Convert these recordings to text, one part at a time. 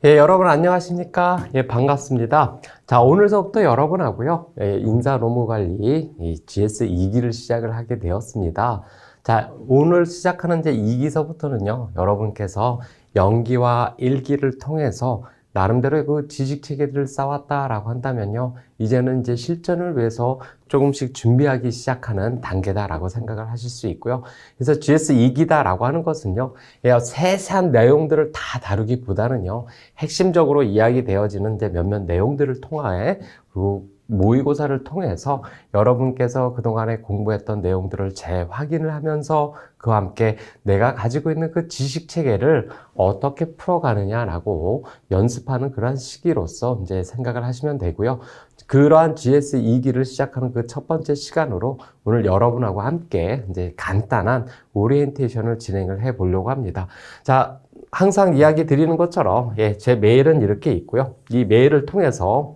예, 여러분 안녕하십니까? 예, 반갑습니다. 자, 오늘서부터 여러분하고요, 인사 노무 관리 GS 2기를 시작을 하게 되었습니다. 자, 오늘 시작하는 이제 2기서부터는요, 여러분께서 연기와 1기를 통해서 나름대로 그 지식 체계들을 쌓았다라고 한다면요, 이제는 이제 실전을 위해서 조금씩 준비하기 시작하는 단계다라고 생각을 하실 수 있고요. 그래서 GS 2기다라고 하는 것은요, 세세한 내용들을 다 다루기보다는요, 핵심적으로 이야기되어지는 이제 몇몇 내용들을 통해, 그리고 모의고사를 통해서 여러분께서 그동안에 공부했던 내용들을 재확인을 하면서 그와 함께 내가 가지고 있는 그 지식 체계를 어떻게 풀어가느냐라고 연습하는 그러한 시기로서 이제 생각을 하시면 되고요. 그러한 GS 2기를 시작하는 그 첫 번째 시간으로 오늘 여러분하고 함께 이제 간단한 오리엔테이션을 진행을 해 보려고 합니다. 자, 항상 이야기 드리는 것처럼 제 메일은 이렇게 있고요. 이 메일을 통해서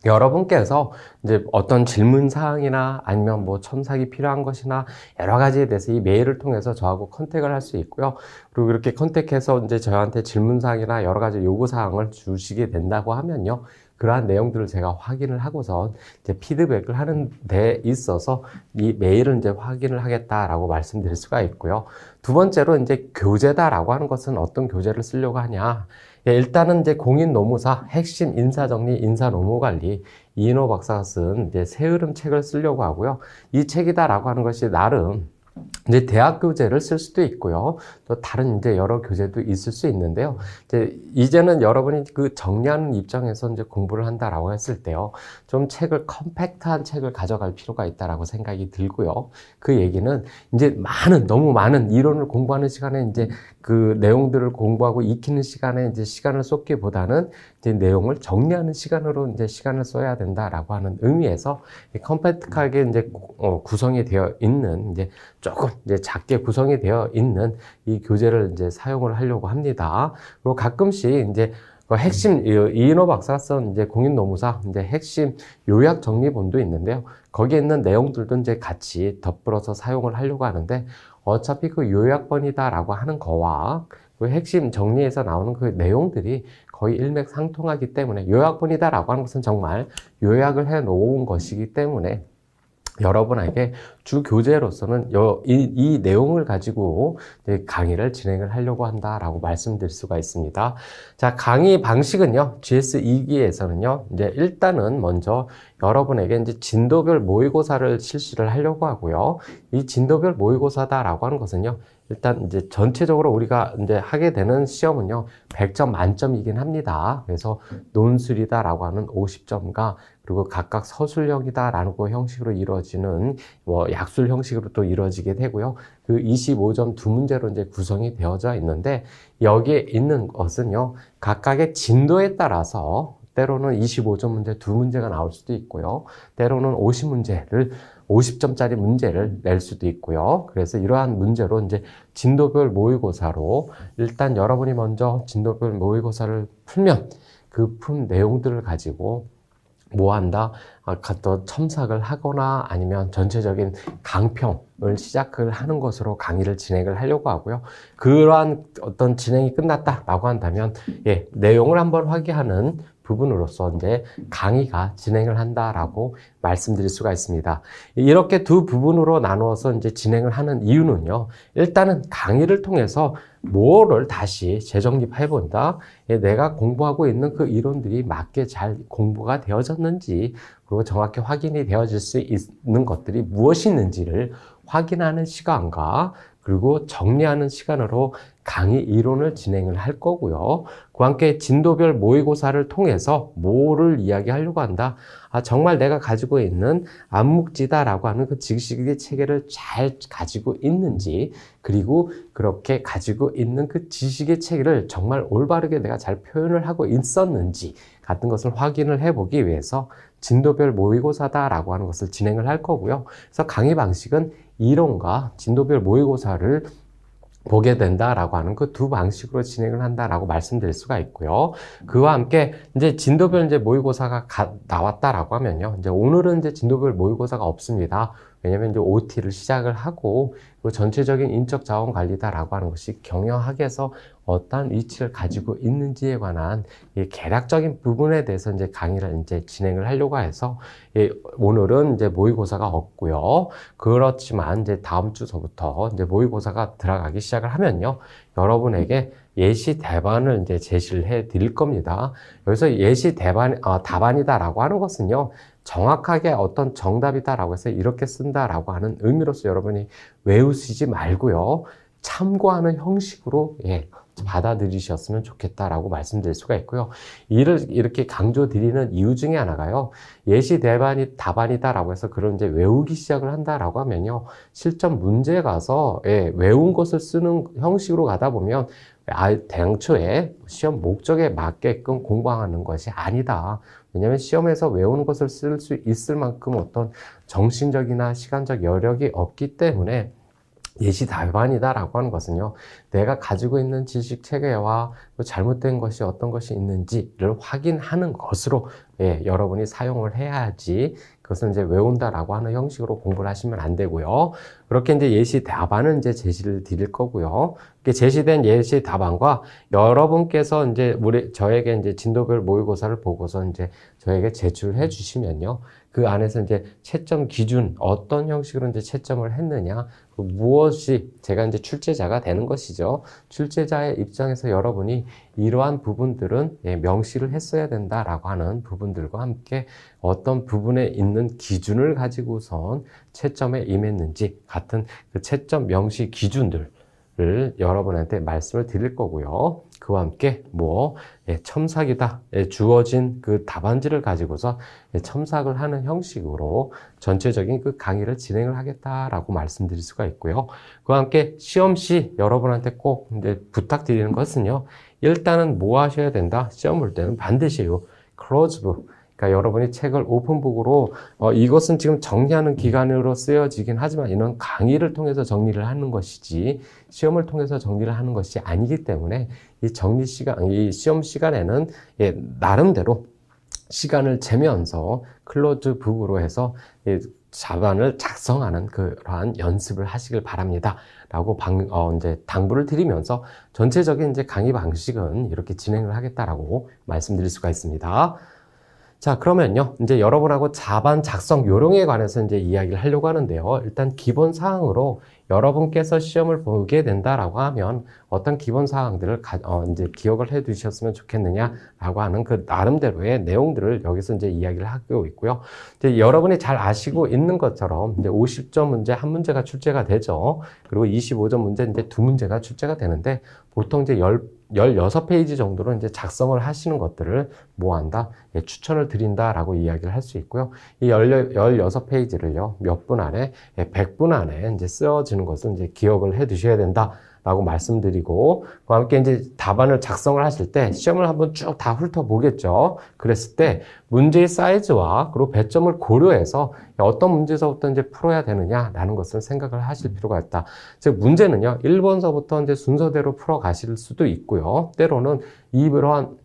여러분께서 이제 어떤 질문 사항이나 아니면 뭐 첨삭이 필요한 것이나 여러 가지에 대해서 이 메일을 통해서 저하고 컨택을 할 수 있고요. 그리고 이렇게 컨택해서 이제 저한테 질문 사항이나 여러 가지 요구 사항을 주시게 된다고 하면요. 그러한 내용들을 제가 확인을 하고서 이제 피드백을 하는 데 있어서 이 메일을 이제 확인을 하겠다라고 말씀드릴 수가 있고요. 두 번째로 이제 교재다라고 하는 것은 어떤 교재를 쓰려고 하냐. 일단은 이제 공인노무사 핵심 인사정리, 인사노무관리 이인호 박사가 쓴 이제 새흐름 책을 쓰려고 하고요. 이 책이다라고 하는 것이 나름 이제 대학 교재를 쓸 수도 있고요. 또 다른 이제 여러 교재도 있을 수 있는데요. 이제는 여러분이 그 정리하는 입장에서 이제 공부를 한다라고 했을 때요. 좀 책을 컴팩트한 책을 가져갈 필요가 있다라고 생각이 들고요. 그 얘기는 이제 너무 많은 이론을 공부하는 시간에 이제 그 내용들을 공부하고 익히는 시간에 이제 시간을 쏟기보다는 이제 내용을 정리하는 시간으로 이제 시간을 써야 된다라고 하는 의미에서 컴팩트하게 이제 구성이 되어 있는 이제 조금 이제 작게 구성이 되어 있는 이 교재를 이제 사용을 하려고 합니다. 그리고 가끔씩 이제 핵심 이인호 박사가 쓴 이제 공인노무사 이제 핵심 요약 정리본도 있는데요. 거기에 있는 내용들도 이제 같이 덧불어서 사용을 하려고 하는데 어차피 그 요약본이다라고 하는 거와 그 핵심 정리에서 나오는 그 내용들이 거의 일맥상통하기 때문에 요약본이다라고 하는 것은 정말 요약을 해 놓은 것이기 때문에 여러분에게 주 교재로서는 이 내용을 가지고 강의를 진행을 하려고 한다라고 말씀드릴 수가 있습니다. 자, 강의 방식은요, GS 2기에서는요, 이제 일단은 먼저 여러분에게 이제 진도별 모의고사를 실시를 하려고 하고요. 이 진도별 모의고사다라고 하는 것은요, 일단 이제 전체적으로 우리가 이제 하게 되는 시험은요, 100점 만점이긴 합니다. 그래서 논술이다라고 하는 50점과 그리고 각각 서술형이다라는 형식으로 이루어지는 뭐 약술 형식으로 또 이루어지게 되고요. 그 25점 두 문제로 이제 구성이 되어져 있는데 여기에 있는 것은요, 각각의 진도에 따라서 때로는 25점 문제 두 문제가 나올 수도 있고요. 때로는 50점짜리 문제를 낼 수도 있고요. 그래서 이러한 문제로 이제 진도별 모의고사로 일단 여러분이 먼저 진도별 모의고사를 풀면 그 푼 내용들을 가지고 뭐 한다? 또 첨삭을 하거나 아니면 전체적인 강평을 시작을 하는 것으로 강의를 진행을 하려고 하고요. 그러한 어떤 진행이 끝났다라고 한다면, 내용을 한번 확인하는 부분으로서 이제 강의가 진행을 한다라고 말씀드릴 수가 있습니다. 이렇게 두 부분으로 나누어서 이제 진행을 하는 이유는요. 일단은 강의를 통해서 뭐를 다시 재정립해 본다. 내가 공부하고 있는 그 이론들이 맞게 잘 공부가 되어졌는지, 그리고 정확히 확인이 되어질 수 있는 것들이 무엇이 있는지를 확인하는 시간과 그리고 정리하는 시간으로 강의 이론을 진행을 할 거고요. 그와 함께 진도별 모의고사를 통해서 뭐를 이야기하려고 한다. 정말 내가 가지고 있는 암묵지다라고 하는 그 지식의 체계를 잘 가지고 있는지, 그리고 그렇게 가지고 있는 그 지식의 체계를 정말 올바르게 내가 잘 표현을 하고 있었는지 같은 것을 확인을 해보기 위해서 진도별 모의고사다라고 하는 것을 진행을 할 거고요. 그래서 강의 방식은 이론과 진도별 모의고사를 보게 된다라고 하는 그 두 방식으로 진행을 한다라고 말씀드릴 수가 있고요. 그와 함께 이제 진도별 이제 모의고사가 나왔다라고 하면요. 이제 오늘은 이제 진도별 모의고사가 없습니다. 왜냐면 이제 OT를 시작을 하고, 그 전체적인 인적 자원 관리다라고 하는 것이 경영학에서 어떠한 위치를 가지고 있는지에 관한 이 개략적인 부분에 대해서 이제 강의를 이제 진행을 하려고 해서, 오늘은 이제 모의고사가 없고요. 그렇지만 이제 다음 주서부터 이제 모의고사가 들어가기 시작을 하면요, 여러분에게 예시 답안을 이제 제시를 해 드릴 겁니다. 여기서 예시 답안이다라고 하는 것은요, 정확하게 어떤 정답이다라고 해서 이렇게 쓴다라고 하는 의미로서 여러분이 외우시지 말고요, 참고하는 형식으로 받아들이셨으면 좋겠다라고 말씀드릴 수가 있고요. 이를 이렇게 강조드리는 이유 중에 하나가요, 예시 답안이다라고 해서 그런 이제 외우기 시작을 한다라고 하면요, 실전 문제에 가서 외운 것을 쓰는 형식으로 가다 보면 당초에 시험 목적에 맞게끔 공부하는 것이 아니다. 왜냐하면 시험에서 외우는 것을 쓸 수 있을 만큼 어떤 정신적이나 시간적 여력이 없기 때문에 예시 답안이다라고 하는 것은요, 내가 가지고 있는 지식 체계와 잘못된 것이 어떤 것이 있는지를 확인하는 것으로 여러분이 사용을 해야지, 그것은 이제 외운다라고 하는 형식으로 공부를 하시면 안 되고요. 그렇게 이제 예시 답안은 이제 제시를 드릴 거고요. 이렇게 제시된 예시 답안과 여러분께서 이제 저에게 이제 진도별 모의고사를 보고서 이제 저에게 제출해 주시면요, 그 안에서 이제 채점 기준, 어떤 형식으로 이제 채점을 했느냐, 무엇이 제가 이제 출제자가 되는 것이죠. 출제자의 입장에서 여러분이 이러한 부분들은 명시를 했어야 된다라고 하는 부분들과 함께 어떤 부분에 있는 기준을 가지고선 채점에 임했는지 같은 그 채점 명시 기준들을 여러분한테 말씀을 드릴 거고요. 그와 함께 첨삭이다, 주어진 그 답안지를 가지고서 첨삭을 하는 형식으로 전체적인 그 강의를 진행을 하겠다라고 말씀드릴 수가 있고요. 그와 함께 시험 시 여러분한테 꼭 이제 부탁드리는 것은요, 일단은 뭐 하셔야 된다? 시험 볼 때는 반드시요, 클로즈북, 그러니까 여러분이 책을 오픈북으로, 이것은 지금 정리하는 기간으로 쓰여지긴 하지만 이는 강의를 통해서 정리를 하는 것이지 시험을 통해서 정리를 하는 것이 아니기 때문에 이 시험 시간에는 나름대로 시간을 재면서 클로즈북으로 해서 답안을 작성하는 그러한 연습을 하시길 바랍니다. 라고 이제 당부를 드리면서 전체적인 이제 강의 방식은 이렇게 진행을 하겠다라고 말씀드릴 수가 있습니다. 자, 그러면요, 이제 여러분하고 답안 작성 요령에 관해서 이제 이야기를 하려고 하는데요. 일단 기본 사항으로 여러분께서 시험을 보게 된다라고 하면 어떤 기본 사항들을 이제 기억을 해 두셨으면 좋겠느냐라고 하는 그 나름대로의 내용들을 여기서 이제 이야기를 하고 있고요. 이제 여러분이 잘 아시고 있는 것처럼 이제 50점 문제 한 문제가 출제가 되죠. 그리고 25점 문제 이제 두 문제가 출제가 되는데, 보통 이제 16페이지 정도로 이제 작성을 하시는 것들을 뭐한다? 추천을 드린다라고 이야기를 할 수 있고요. 이 16페이지를요, 몇 분 안에, 100분 안에 이제 쓰여지는 것을 이제 기억을 해 두셔야 된다라고 말씀드리고, 그와 함께 이제 답안을 작성을 하실 때 시험을 한번 쭉 다 훑어보겠죠. 그랬을 때 문제의 사이즈와 그리고 배점을 고려해서 어떤 문제서부터 이제 풀어야 되느냐라는 것을 생각을 하실 필요가 있다. 즉, 문제는요, 1번서부터 이제 순서대로 풀어 가실 수도 있고요. 때로는 이러한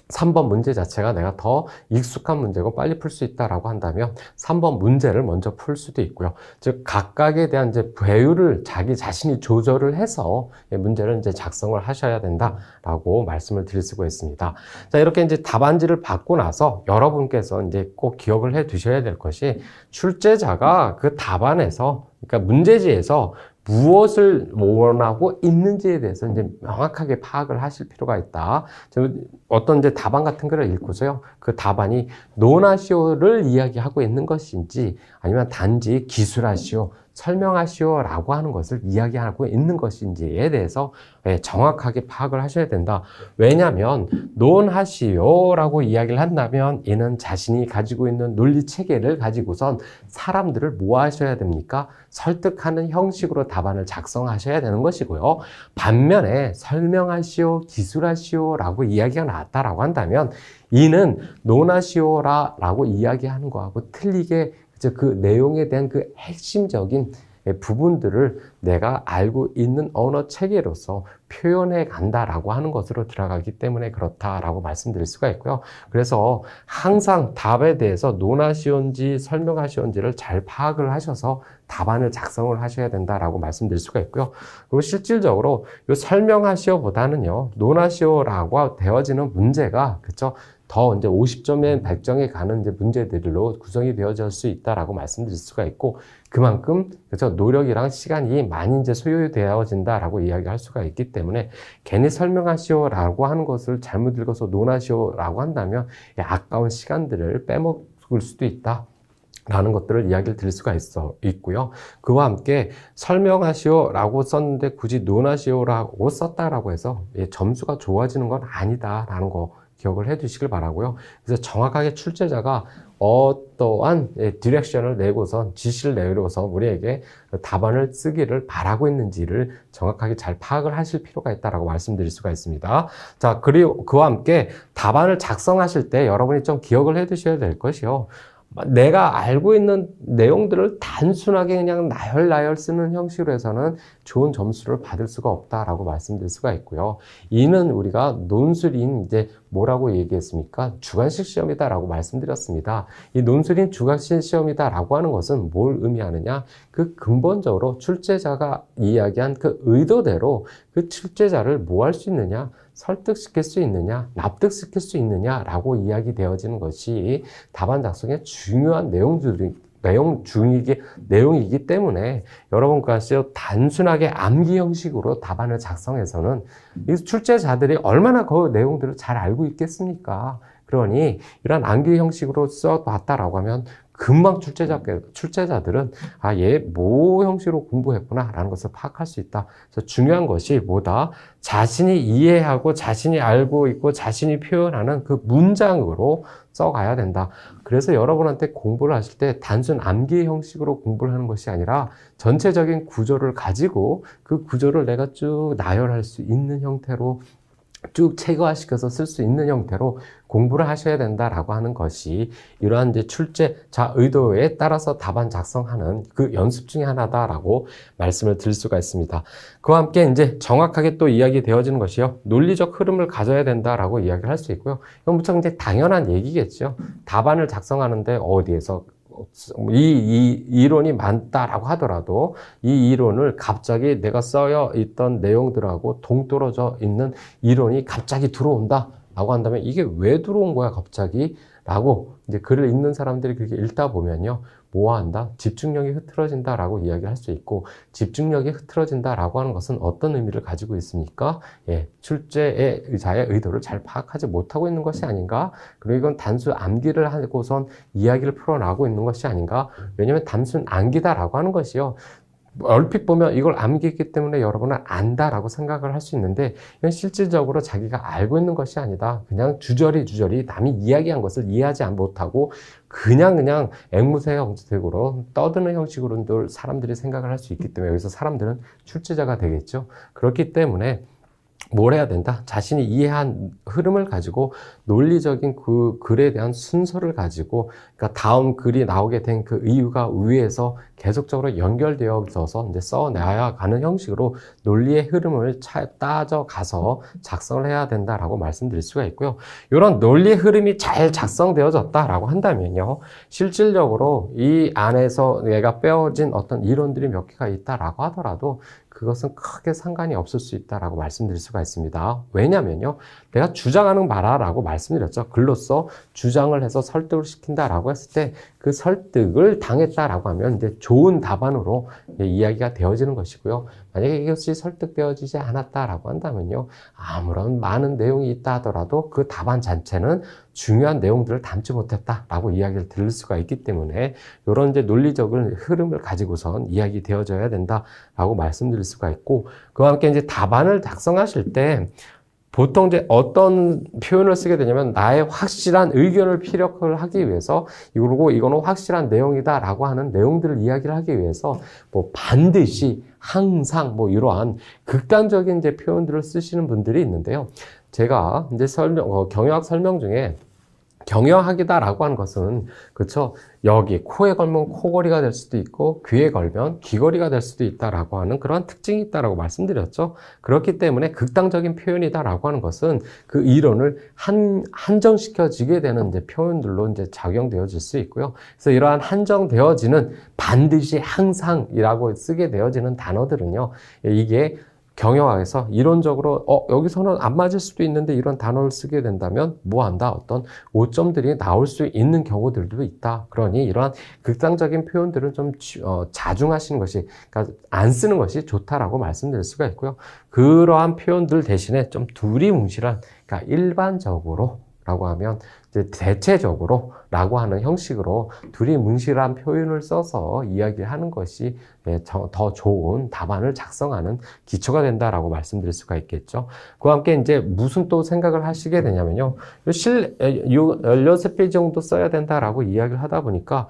3번 문제 자체가 내가 더 익숙한 문제고 빨리 풀 수 있다라고 한다면 3번 문제를 먼저 풀 수도 있고요. 즉, 각각에 대한 이제 배율을 자기 자신이 조절을 해서 문제를 이제 작성을 하셔야 된다라고 말씀을 드릴 수가 있습니다. 자, 이렇게 이제 답안지를 받고 나서 여러분께서 이제 꼭 기억을 해 두셔야 될 것이, 출제자가 그 답안에서, 그러니까 문제지에서 무엇을 원하고 있는지에 대해서 이제 명확하게 파악을 하실 필요가 있다. 어떤 이제 답안 같은 거를 읽고서요, 그 답안이 논하시오를 이야기하고 있는 것인지 아니면 단지 기술하시오, 설명하시오라고 하는 것을 이야기하고 있는 것인지에 대해서 정확하게 파악을 하셔야 된다. 왜냐하면 논하시오라고 이야기를 한다면 이는 자신이 가지고 있는 논리 체계를 가지고선 사람들을 뭐 하셔야 됩니까? 설득하는 형식으로 답안을 작성하셔야 되는 것이고요. 반면에 설명하시오, 기술하시오라고 이야기가 나왔다라고 한다면 이는 논하시오라고 이야기하는 거하고 틀리게 그 내용에 대한 그 핵심적인 부분들을 내가 알고 있는 언어 체계로서 표현해 간다라고 하는 것으로 들어가기 때문에 그렇다라고 말씀드릴 수가 있고요. 그래서 항상 답에 대해서 논하시온지 설명하시온지를 잘 파악을 하셔서 답안을 작성을 하셔야 된다라고 말씀드릴 수가 있고요. 그리고 실질적으로 이 설명하시오보다는요, 논하시오라고 되어지는 문제가, 그쵸? 더 이제 50점에 100점에 가는 이제 문제들로 구성이 되어질 수 있다라고 말씀드릴 수가 있고, 그만큼, 그죠? 노력이랑 시간이 많이 이제 소요되어진다라고 이야기할 수가 있기 때문에, 괜히 설명하시오라고 하는 것을 잘못 읽어서 논하시오라고 한다면, 아까운 시간들을 빼먹을 수도 있다. 라는 것들을 이야기를 드릴 수가 있고요. 그와 함께 설명하시오라고 썼는데 굳이 논하시오라고 썼다라고 해서 점수가 좋아지는 건 아니다라는 거 기억을 해 두시길 바라고요. 그래서 정확하게 출제자가 어떠한 디렉션을 내고선, 지시를 내고서 우리에게 답안을 쓰기를 바라고 있는지를 정확하게 잘 파악을 하실 필요가 있다라고 말씀드릴 수가 있습니다. 자, 그리고 그와 함께 답안을 작성하실 때 여러분이 좀 기억을 해 두셔야 될 것이요. 내가 알고 있는 내용들을 단순하게 그냥 나열나열 쓰는 형식으로 해서는 좋은 점수를 받을 수가 없다라고 말씀드릴 수가 있고요. 이는 우리가 논술인 이제 뭐라고 얘기했습니까? 주관식 시험이다라고 말씀드렸습니다. 이 논술인 주관식 시험이다라고 하는 것은 뭘 의미하느냐? 그 근본적으로 출제자가 이야기한 그 의도대로 그 출제자를 뭐 할 수 있느냐? 설득시킬 수 있느냐, 납득시킬 수 있느냐라고 이야기되어지는 것이 답안 작성의 중요한 내용이기 때문에 여러분께서 단순하게 암기 형식으로 답안을 작성해서는 이 출제자들이 얼마나 그 내용들을 잘 알고 있겠습니까? 그러니 이런 암기 형식으로 써봤다라고 하면 금방 출제자들은 얘 뭐 형식으로 공부했구나 라는 것을 파악할 수 있다. 그래서 중요한 것이 뭐다? 자신이 이해하고 자신이 알고 있고 자신이 표현하는 그 문장으로 써가야 된다. 그래서 여러분한테 공부를 하실 때 단순 암기 형식으로 공부를 하는 것이 아니라 전체적인 구조를 가지고 그 구조를 내가 쭉 나열할 수 있는 형태로 쭉 체계화시켜서 쓸 수 있는 형태로 공부를 하셔야 된다라고 하는 것이 이러한 이제 출제자 의도에 따라서 답안 작성하는 그 연습 중에 하나다라고 말씀을 드릴 수가 있습니다. 그와 함께 이제 정확하게 또 이야기 되어지는 것이요. 논리적 흐름을 가져야 된다라고 이야기를 할 수 있고요. 이건 무척 이제 당연한 얘기겠죠. 답안을 작성하는데 어디에서 이 이론이 많다라고 하더라도 이 이론을 갑자기 내가 써여 있던 내용들하고 동떨어져 있는 이론이 갑자기 들어온다 라고 한다면 이게 왜 들어온 거야 갑자기? 라고 이제 글을 읽는 사람들이 그렇게 읽다 보면요. 뭐 한다? 집중력이 흐트러진다 라고 이야기할 수 있고, 집중력이 흐트러진다 라고 하는 것은 어떤 의미를 가지고 있습니까? 출제자의 의도를 잘 파악하지 못하고 있는 것이 아닌가? 그리고 이건 단순 암기를 하고선 이야기를 풀어나가고 있는 것이 아닌가? 왜냐하면 단순 암기다 라고 하는 것이요. 얼핏 보면 이걸 암기했기 때문에 여러분은 안다라고 생각을 할 수 있는데 이건 실질적으로 자기가 알고 있는 것이 아니다. 그냥 주저리 남이 이야기한 것을 이해하지 못하고 그냥 앵무새 형식으로 떠드는 형식으로 사람들이 생각을 할 수 있기 때문에 여기서 사람들은 출제자가 되겠죠. 그렇기 때문에 뭘 해야 된다? 자신이 이해한 흐름을 가지고 논리적인 그 글에 대한 순서를 가지고, 그러니까 다음 글이 나오게 된 그 이유가 위에서 계속적으로 연결되어져서 이제 써내야 가는 형식으로 논리의 흐름을 따져가서 작성을 해야 된다라고 말씀드릴 수가 있고요. 이런 논리의 흐름이 잘 작성되어졌다라고 한다면요. 실질적으로 이 안에서 얘가 빼어진 어떤 이론들이 몇 개가 있다라고 하더라도 그것은 크게 상관이 없을 수 있다라고 말씀드릴 수가 있습니다. 왜냐면요. 내가 주장하는 바라라고 말씀드렸죠. 글로써 주장을 해서 설득을 시킨다라고 했을 때 그 설득을 당했다라고 하면 이제 좋은 답안으로 이야기가 되어지는 것이고요. 만약에 이것이 설득되어지지 않았다라고 한다면요. 아무런 많은 내용이 있다 하더라도 그 답안 자체는 중요한 내용들을 담지 못했다라고 이야기를 들을 수가 있기 때문에 이런 이제 논리적인 흐름을 가지고선 이야기 되어져야 된다라고 말씀드릴 수가 있고, 그와 함께 이제 답안을 작성하실 때 보통 이제 어떤 표현을 쓰게 되냐면 나의 확실한 의견을 피력을 하기 위해서 그리고 이거는 확실한 내용이다라고 하는 내용들을 이야기를 하기 위해서 뭐 반드시 항상 뭐 이러한 극단적인 이제 표현들을 쓰시는 분들이 있는데요. 제가 이제 경영학 설명 중에 경영학이다라고 하는 것은, 그쵸? 여기 코에 걸면 코걸이가 될 수도 있고 귀에 걸면 귀걸이가 될 수도 있다라고 하는 그런 특징이 있다라고 말씀드렸죠. 그렇기 때문에 극단적인 표현이다라고 하는 것은 그 이론을 한정시켜지게 되는 이제 표현들로 이제 작용되어질 수 있고요. 그래서 이러한 한정되어지는 반드시 항상이라고 쓰게 되어지는 단어들은요, 이게 경영학에서 이론적으로 여기서는 안 맞을 수도 있는데 이런 단어를 쓰게 된다면 뭐한다? 어떤 오점들이 나올 수 있는 경우들도 있다. 그러니 이러한 극단적인 표현들을 좀 자중하시는 것이, 그러니까 안 쓰는 것이 좋다라고 말씀드릴 수가 있고요. 그러한 표현들 대신에 좀 두리뭉실한, 그러니까 일반적으로 라고 하면 이제 대체적으로 라고 하는 형식으로 두리뭉실한 표현을 써서 이야기하는 것이 더 좋은 답안을 작성하는 기초가 된다라고 말씀드릴 수가 있겠죠. 그와 함께 이제 무슨 또 생각을 하시게 되냐면요. 16페이지 정도 써야 된다라고 이야기를 하다 보니까,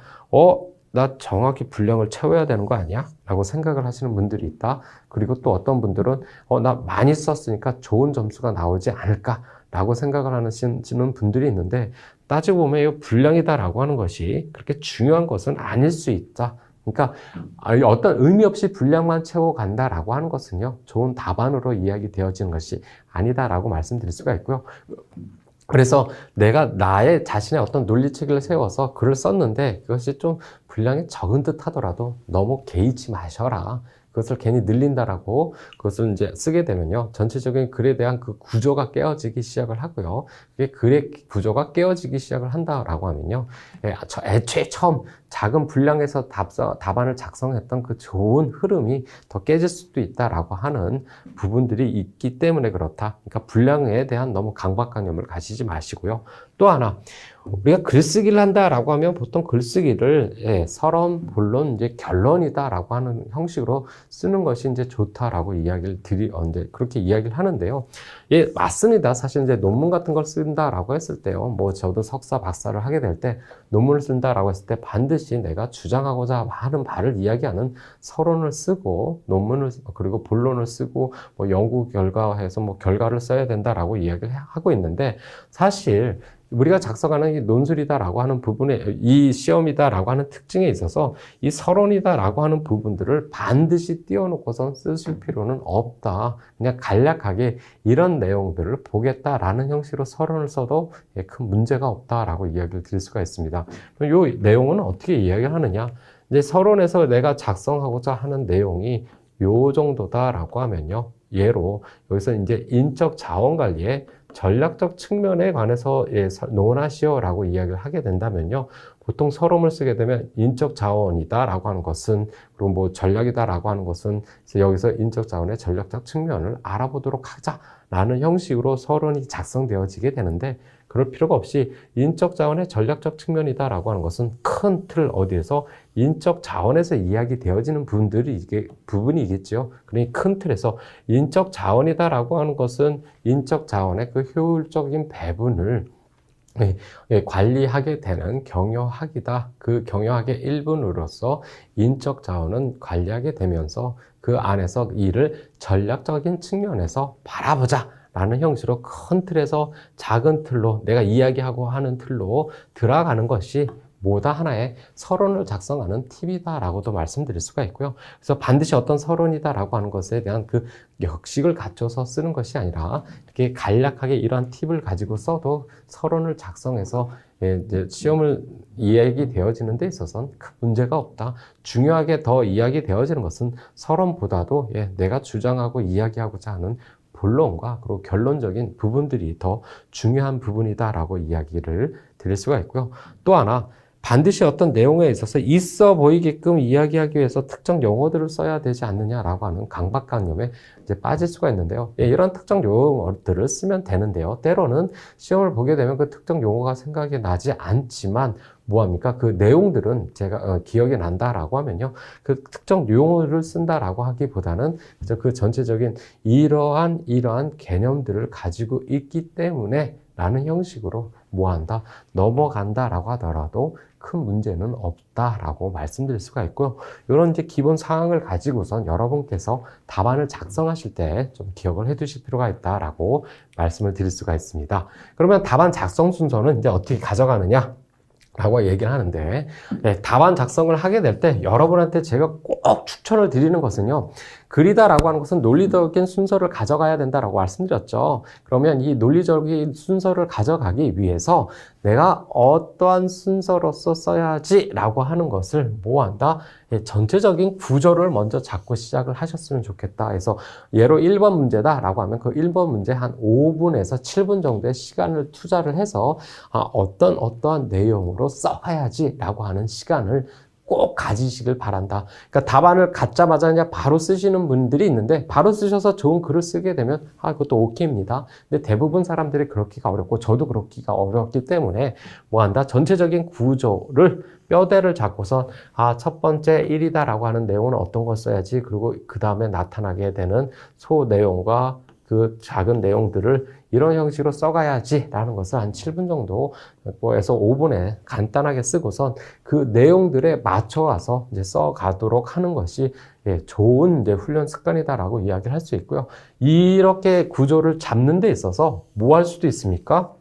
나 정확히 분량을 채워야 되는 거 아니야? 라고 생각을 하시는 분들이 있다. 그리고 또 어떤 분들은, 나 많이 썼으니까 좋은 점수가 나오지 않을까? 라고 생각을 하시는 분들이 있는데, 따지고 보면 이 분량이다라고 하는 것이 그렇게 중요한 것은 아닐 수 있다. 그러니까 어떤 의미 없이 분량만 채워간다라고 하는 것은요, 좋은 답안으로 이야기되어지는 것이 아니다라고 말씀드릴 수가 있고요. 그래서 내가 나의 자신의 어떤 논리체계를 세워서 글을 썼는데 그것이 좀 분량이 적은 듯 하더라도 너무 개의치 마셔라. 그것을 괜히 늘린다라고 그것을 이제 쓰게 되면요, 전체적인 글에 대한 그 구조가 깨어지기 시작을 하고요. 그게 글의 구조가 깨어지기 시작을 한다라고 하면요, 애초에 처음 작은 분량에서 답안을 작성했던 그 좋은 흐름이 더 깨질 수도 있다라고 하는 부분들이 있기 때문에 그렇다. 그러니까 분량에 대한 너무 강박관념을 가지지 마시고요. 또 하나, 우리가 글쓰기를 한다라고 하면 보통 글쓰기를 서론, 본론, 이제 결론이다라고 하는 형식으로 쓰는 것이 이제 좋다라고 이야기를 이제 그렇게 이야기를 하는데요. 예, 맞습니다. 사실 이제 논문 같은 걸 쓴다라고 했을 때요, 뭐 저도 석사, 박사를 하게 될 때 논문을 쓴다라고 했을 때 반드시 내가 주장하고자 하는 바를 이야기하는 서론을 쓰고 논문을, 그리고 본론을 쓰고 뭐 연구 결과해서 뭐 결과를 써야 된다라고 이야기를 하고 있는데, 사실 우리가 작성하는 이 논술이다라고 하는 부분에, 이 시험이다라고 하는 특징에 있어서 이 서론이다라고 하는 부분들을 반드시 띄워놓고선 쓰실 필요는 없다. 그냥 간략하게 이런 내용들을 보겠다라는 형식으로 서론을 써도 큰 문제가 없다라고 이야기를 드릴 수가 있습니다. 이 내용은 어떻게 이야기를 하느냐? 이제 서론에서 내가 작성하고자 하는 내용이 요 정도다라고 하면요, 예로 여기서 이제 인적 자원 관리에 전략적 측면에 관해서 논하시오라고 이야기를 하게 된다면요, 보통 서론을 쓰게 되면 인적 자원이다라고 하는 것은, 그리고 뭐 전략이다라고 하는 것은 여기서 인적 자원의 전략적 측면을 알아보도록 하자라는 형식으로 서론이 작성되어지게 되는데, 그럴 필요가 없이 인적 자원의 전략적 측면이다라고 하는 것은 큰 틀 어디에서 인적 자원에서 이야기되어지는 부분이겠죠. 그러니 큰 틀에서 인적 자원이다라고 하는 것은 인적 자원의 그 효율적인 배분을 관리하게 되는 경영학이다. 그 경영학의 일부로서 인적 자원은 관리하게 되면서 그 안에서 이를 전략적인 측면에서 바라보자 라는 형식으로 큰 틀에서 작은 틀로 내가 이야기하고 하는 틀로 들어가는 것이 뭐다 하나의 서론을 작성하는 팁이다라고도 말씀드릴 수가 있고요. 그래서 반드시 어떤 서론이다라고 하는 것에 대한 그 역식을 갖춰서 쓰는 것이 아니라 이렇게 간략하게 이러한 팁을 가지고 써도 서론을 작성해서 이제 시험을 이야기되어지는 데 있어서는 큰 문제가 없다. 중요하게 더 이야기되어지는 것은 서론보다도 내가 주장하고 이야기하고자 하는 본론과 그리고 결론적인 부분들이 더 중요한 부분이다라고 이야기를 드릴 수가 있고요. 또 하나, 반드시 어떤 내용에 있어서 있어 보이게끔 이야기하기 위해서 특정 용어들을 써야 되지 않느냐라고 하는 강박관념에 이제 빠질 수가 있는데요. 이런 특정 용어들을 쓰면 되는데요. 때로는 시험을 보게 되면 그 특정 용어가 생각이 나지 않지만 뭐합니까? 그 내용들은 제가 기억이 난다라고 하면요. 그 특정 용어를 쓴다라고 하기보다는 그 전체적인 이러한 개념들을 가지고 있기 때문에 라는 형식으로 뭐한다? 넘어간다라고 하더라도 큰 문제는 없다라고 말씀드릴 수가 있고요. 이런 이제 기본 사항을 가지고선 여러분께서 답안을 작성하실 때 좀 기억을 해 두실 필요가 있다라고 말씀을 드릴 수가 있습니다. 그러면 답안 작성 순서는 이제 어떻게 가져가느냐? 라고 얘기를 하는데, 네, 답안 작성을 하게 될 때 여러분한테 제가 꼭 추천을 드리는 것은요, 글이다라고 하는 것은 논리적인 순서를 가져가야 된다라고 말씀드렸죠. 그러면 이 논리적인 순서를 가져가기 위해서 내가 어떠한 순서로서 써야지라고 하는 것을 뭐한다? 전체적인 구조를 먼저 잡고 시작을 하셨으면 좋겠다. 그래서 예로 1번 문제다라고 하면 그 1번 문제 한 5분에서 7분 정도의 시간을 투자를 해서 어떠한 내용으로 써야지라고 하는 시간을 꼭 가지시길 바란다. 그러니까 답안을 갖자마자 그냥 바로 쓰시는 분들이 있는데 바로 쓰셔서 좋은 글을 쓰게 되면 그것도 오케이입니다. 근데 대부분 사람들이 그렇기가 어렵고 저도 그렇기가 어렵기 때문에 뭐한다? 전체적인 구조를 뼈대를 잡고서 첫 번째 1이다라고 하는 내용은 어떤 걸 써야지, 그리고 그 다음에 나타나게 되는 소 내용과 그 작은 내용들을 이런 형식으로 써가야지라는 것을 한 7분 정도에서 5분에 간단하게 쓰고선 그 내용들에 맞춰와서 이제 써가도록 하는 것이 좋은 이제 훈련 습관이다라고 이야기를 할 수 있고요. 이렇게 구조를 잡는 데 있어서 뭐 할 수도 있습니까?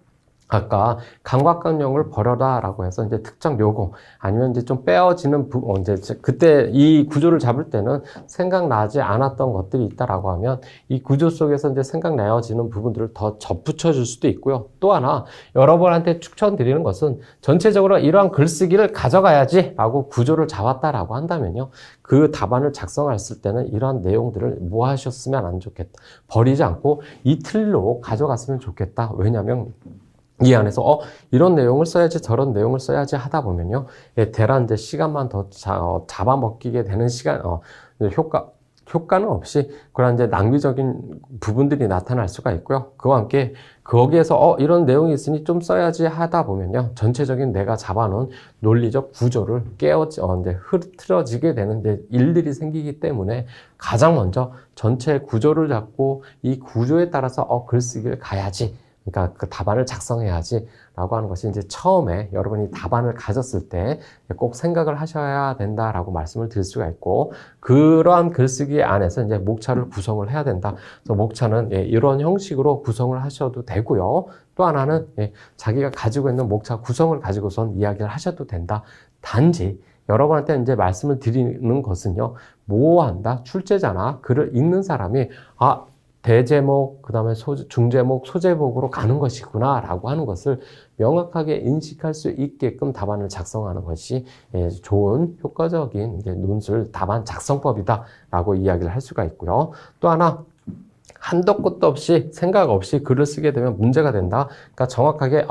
아까 감각강령을 버려라라고 해서 이제 특정 요거 아니면 이제 좀 빼어지는 이제 그때 이 구조를 잡을 때는 생각나지 않았던 것들이 있다라고 하면 이 구조 속에서 이제 생각나어지는 부분들을 더 접붙여 줄 수도 있고요. 또 하나 여러분한테 추천드리는 것은 전체적으로 이러한 글쓰기를 가져가야지라고 구조를 잡았다라고 한다면요. 그 답안을 작성했을 때는 이러한 내용들을 뭐 하셨으면 안 좋겠다. 버리지 않고 이 틀로 가져갔으면 좋겠다. 왜냐하면 이 안에서 이런 내용을 써야지 저런 내용을 써야지 하다 보면요, 대란 이제 시간만 더 잡아먹히게 되는 시간 효과는 없이 그런 이제 낭비적인 부분들이 나타날 수가 있고요. 그와 함께 거기에서 이런 내용이 있으니 좀 써야지 하다 보면요, 전체적인 내가 잡아놓은 논리적 구조를 이제 흐트러지게 되는 이제 일들이 생기기 때문에 가장 먼저 전체 구조를 잡고 이 구조에 따라서 글쓰기를 가야지. 그러니까 그 답안을 작성해야지라고 하는 것이 이제 처음에 여러분이 답안을 가졌을 때 꼭 생각을 하셔야 된다라고 말씀을 드릴 수가 있고, 그러한 글쓰기 안에서 이제 목차를 구성을 해야 된다. 그래서 목차는 이런 형식으로 구성을 하셔도 되고요. 또 하나는 자기가 가지고 있는 목차 구성을 가지고선 이야기를 하셔도 된다. 단지 여러분한테 이제 말씀을 드리는 것은요, 뭐 한다? 출제자나 글을 읽는 사람이 대제목, 그 다음에 중제목, 소제목으로 가는 것이구나 라고 하는 것을 명확하게 인식할 수 있게끔 답안을 작성하는 것이 좋은 효과적인 논술 답안 작성법이다 라고 이야기를 할 수가 있고요. 또 하나, 한도 끝도 없이 생각 없이 글을 쓰게 되면 문제가 된다. 그러니까 정확하게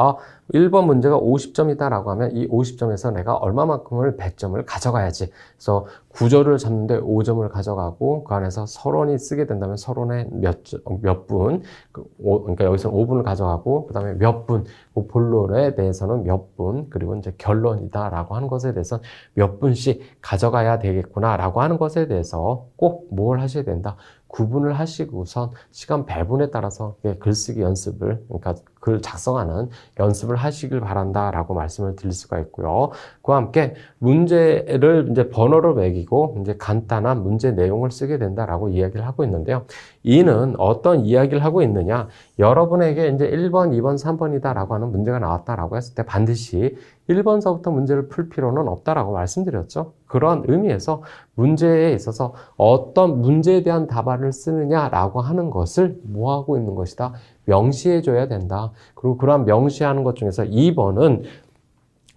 1번 문제가 50점이다 라고 하면 이 50점에서 내가 얼마만큼을 100점을 가져가야지. 그래서 구조를 잡는데 5점을 가져가고 그 안에서 서론이 쓰게 된다면 서론에 몇 분, 그러니까 여기서 5분을 가져가고 그 다음에 몇 분, 그 본론에 대해서는 몇 분, 그리고 이제 결론이다 라고 하는 것에 대해서 몇 분씩 가져가야 되겠구나 라고 하는 것에 대해서 꼭 뭘 하셔야 된다. 구분을 하시고선 시간 배분에 따라서 글쓰기 연습을, 그러니까 글 작성하는 연습을 하시길 바란다라고 말씀을 드릴 수가 있고요. 그와 함께 문제를 이제 번호로 매기고 이제 간단한 문제 내용을 쓰게 된다라고 이야기를 하고 있는데요. 이는 어떤 이야기를 하고 있느냐? 여러분에게 이제 1번, 2번, 3번이다라고 하는 문제가 나왔다라고 했을 때 반드시 1번서부터 문제를 풀 필요는 없다라고 말씀드렸죠. 그런 의미에서 문제에 있어서 어떤 문제에 대한 답안을 쓰느냐라고 하는 것을 뭐 하고 있는 것이다? 명시해 줘야 된다. 그리고 그러한 명시하는 것 중에서 2번은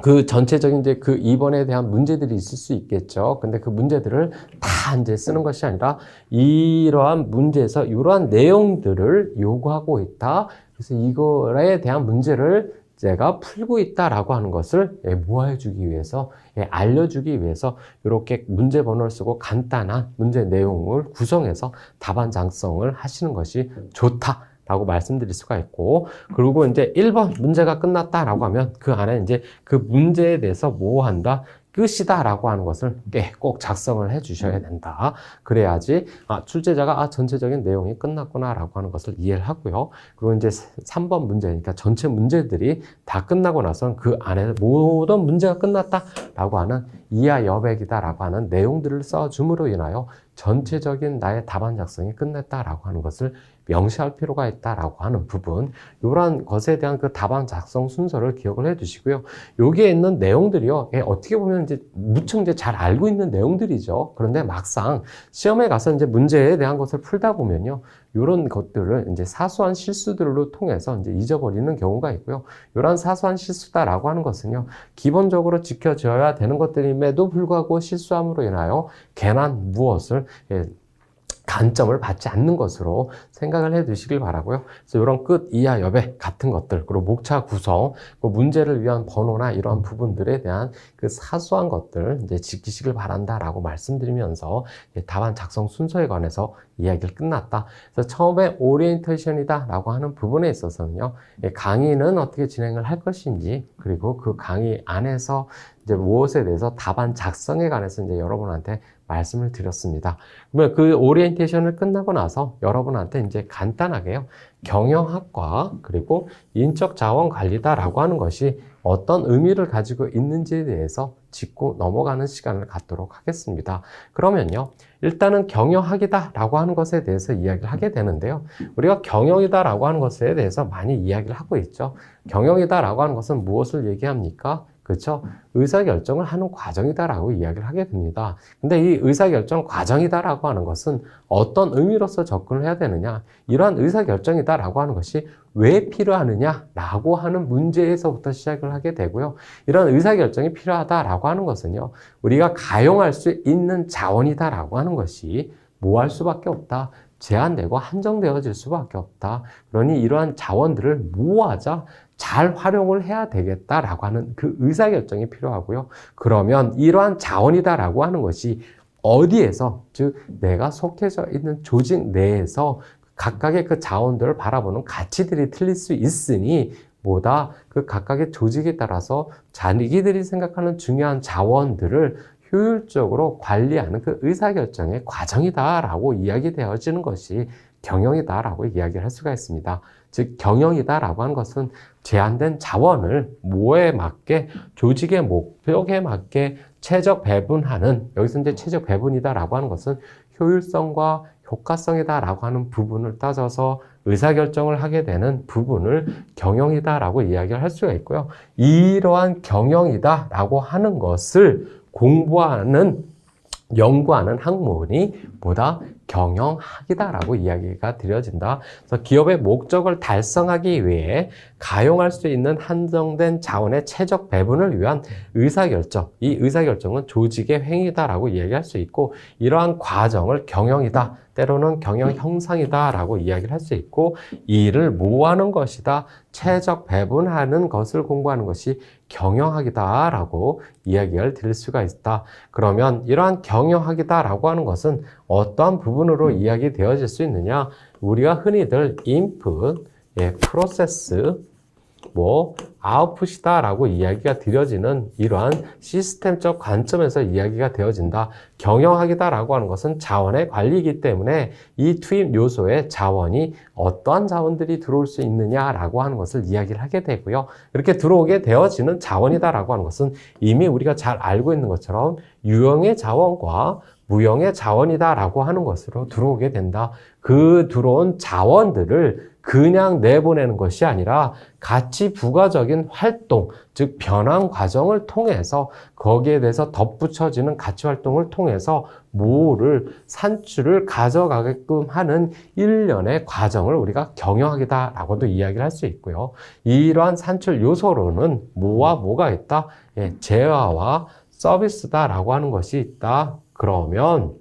그 전체적인 이제 그 2번에 대한 문제들이 있을 수 있겠죠. 근데 그 문제들을 다 이제 쓰는 것이 아니라 이러한 문제에서 이러한 내용들을 요구하고 있다. 그래서 이거에 대한 문제를 제가 풀고 있다라고 하는 것을 모아주기 위해서, 알려주기 위해서 이렇게 문제 번호를 쓰고 간단한 문제 내용을 구성해서 답안 작성을 하시는 것이 좋다. 라고 말씀드릴 수가 있고, 그리고 이제 1번 문제가 끝났다라고 하면 그 안에 이제 그 문제에 대해서 뭐 한다? 끝이다 라고 하는 것을 꼭 작성을 해 주셔야 된다. 그래야지 출제자가 전체적인 내용이 끝났구나 라고 하는 것을 이해를 하고요. 그리고 이제 3번 문제니까 전체 문제들이 다 끝나고 나선 그 안에 모든 문제가 끝났다 라고 하는 이하 여백이다 라고 하는 내용들을 써줌으로 인하여 전체적인 나의 답안 작성이 끝냈다 라고 하는 것을 명시할 필요가 있다라고 하는 부분, 이러한 것에 대한 그 답안 작성 순서를 기억을 해 두시고요. 여기에 있는 내용들이요, 어떻게 보면 이제 무척 이제 잘 알고 있는 내용들이죠. 그런데 막상 시험에 가서 이제 문제에 대한 것을 풀다 보면요, 이런 것들을 이제 사소한 실수들로 통해서 이제 잊어버리는 경우가 있고요. 이러한 사소한 실수다라고 하는 것은요, 기본적으로 지켜져야 되는 것들임에도 불구하고 실수함으로 인하여 괜한 무엇을 단점을 받지 않는 것으로 생각을 해 두시길 바라고요. 그래서 이런 끝, 이하, 여백 같은 것들, 그리고 목차 구성, 그 문제를 위한 번호나 이러한 부분들에 대한 그 사소한 것들 이제 지키시길 바란다라고 말씀드리면서 답안 작성 순서에 관해서 이야기를 끝났다. 그래서 처음에 오리엔테이션이다라고 하는 부분에 있어서는요, 강의는 어떻게 진행을 할 것인지, 그리고 그 강의 안에서 이제 무엇에 대해서 답안 작성에 관해서 이제 여러분한테 말씀을 드렸습니다. 그러면 그 오리엔테이션을 끝나고 나서 여러분한테 이제 간단하게요, 경영학과 그리고 인적 자원 관리다라고 하는 것이 어떤 의미를 가지고 있는지에 대해서 짚고 넘어가는 시간을 갖도록 하겠습니다. 그러면요, 일단은 경영학이다라고 하는 것에 대해서 이야기를 하게 되는데요. 우리가 경영이다라고 하는 것에 대해서 많이 이야기를 하고 있죠. 경영이다라고 하는 것은 무엇을 얘기합니까? 그렇죠? 의사결정을 하는 과정이다라고 이야기를 하게 됩니다. 근데 이 의사결정 과정이다라고 하는 것은 어떤 의미로서 접근을 해야 되느냐? 이러한 의사결정이다라고 하는 것이 왜 필요하느냐라고 하는 문제에서부터 시작을 하게 되고요. 이런 의사결정이 필요하다라고 하는 것은요, 우리가 가용할 수 있는 자원이다라고 하는 것이 뭐 할 수밖에 없다. 제한되고 한정되어질 수밖에 없다. 그러니 이러한 자원들을 모아자 잘 활용을 해야 되겠다라고 하는 그 의사결정이 필요하고요. 그러면 이러한 자원이다라고 하는 것이 어디에서, 즉 내가 속해져 있는 조직 내에서 각각의 그 자원들을 바라보는 가치들이 틀릴 수 있으니 뭐다, 그 각각의 조직에 따라서 자기들이 생각하는 중요한 자원들을 효율적으로 관리하는 그 의사결정의 과정이다라고 이야기되어지는 것이 경영이다라고 이야기를 할 수가 있습니다. 즉 경영이다라고 하는 것은 제한된 자원을 뭐에 맞게, 조직의 목표에 맞게 최적 배분하는, 여기서 이제 최적 배분이다라고 하는 것은 효율성과 효과성이다라고 하는 부분을 따져서 의사결정을 하게 되는 부분을 경영이다라고 이야기를 할 수가 있고요. 이러한 경영이다라고 하는 것을 공부하는, 연구하는 학문이 뭐다? 경영학이다라고 이야기가 드려진다. 그래서 기업의 목적을 달성하기 위해 가용할 수 있는 한정된 자원의 최적 배분을 위한 의사결정, 이 의사결정은 조직의 행위다라고 이야기할 수 있고, 이러한 과정을 경영이다, 때로는 경영 형상이다라고 이야기를 할 수 있고, 이 일을 모아하는 것이다, 최적 배분하는 것을 공부하는 것이 경영학이다라고 이야기를 드릴 수가 있다. 그러면 이러한 경영학이다라고 하는 것은 어떠한 부분으로 이야기되어질 수 있느냐? 우리가 흔히들 input, 프로세스, 아웃풋이다라고 이야기가 드려지는 이러한 시스템적 관점에서 이야기가 되어진다. 경영학이다라고 하는 것은 자원의 관리이기 때문에 이 투입 요소에 자원이 어떠한 자원들이 들어올 수 있느냐라고 하는 것을 이야기를 하게 되고요. 이렇게 들어오게 되어지는 자원이다라고 하는 것은 이미 우리가 잘 알고 있는 것처럼 유형의 자원과 무형의 자원이다라고 하는 것으로 들어오게 된다. 그 들어온 자원들을 그냥 내보내는 것이 아니라 가치 부가적인 활동, 즉 변환 과정을 통해서 거기에 대해서 덧붙여지는 가치 활동을 통해서 뭐를 산출을 가져가게끔 하는 일련의 과정을 우리가 경영학이다라고도 이야기를 할 수 있고요. 이러한 산출 요소로는 뭐와 뭐가 있다? 재화와 서비스다라고 하는 것이 있다. 그러면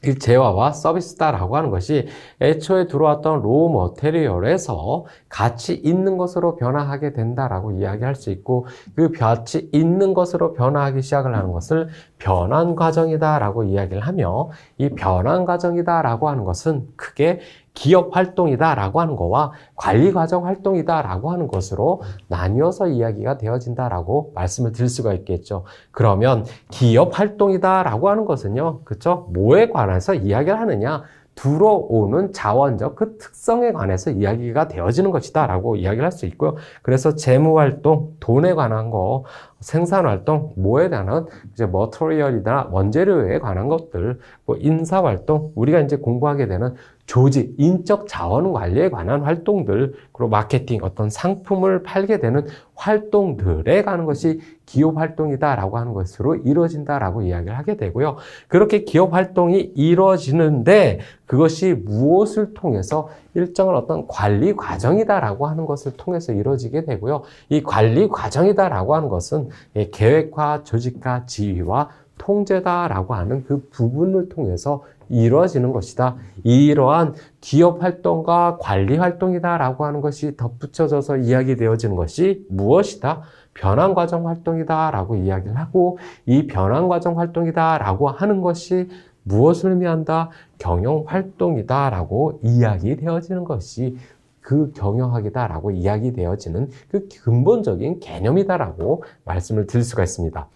이 재화와 서비스다라고 하는 것이 애초에 들어왔던 로우 머테리얼에서 가치 있는 것으로 변화하게 된다라고 이야기할 수 있고, 그 가치 있는 것으로 변화하기 시작을 하는 것을 변환 과정이다라고 이야기를 하며, 이 변환 과정이다라고 하는 것은 크게 기업 활동이다라고 하는 거와 관리 과정 활동이다라고 하는 것으로 나뉘어서 이야기가 되어진다라고 말씀을 드릴 수가 있겠죠. 그러면 기업 활동이다라고 하는 것은요, 그렇죠? 뭐에 관해서 이야기를 하느냐? 들어오는 자원적 그 특성에 관해서 이야기가 되어지는 것이다 라고 이야기를 할 수 있고요. 그래서 재무활동, 돈에 관한 거, 생산활동, 뭐에 관한 이제 머터리얼이나 원재료에 관한 것들, 뭐 인사활동, 우리가 이제 공부하게 되는 조직, 인적 자원 관리에 관한 활동들, 그리고 마케팅, 어떤 상품을 팔게 되는 활동들에 관한 것이 기업 활동이다라고 하는 것으로 이루어진다라고 이야기를 하게 되고요. 그렇게 기업 활동이 이루어지는데 그것이 무엇을 통해서 일정한 어떤 관리 과정이다라고 하는 것을 통해서 이루어지게 되고요. 이 관리 과정이다라고 하는 것은 계획화, 조직화, 지휘와 통제다라고 하는 그 부분을 통해서 이루어지는 것이다. 이러한 기업 활동과 관리 활동이다라고 하는 것이 덧붙여져서 이야기되어지는 것이 무엇이다? 변환 과정 활동이다라고 이야기를 하고, 이 변환 과정 활동이다라고 하는 것이 무엇을 의미한다? 경영 활동이다라고 이야기되어지는 것이 그 경영학이다라고 이야기되어지는 그 근본적인 개념이다라고 말씀을 드릴 수가 있습니다.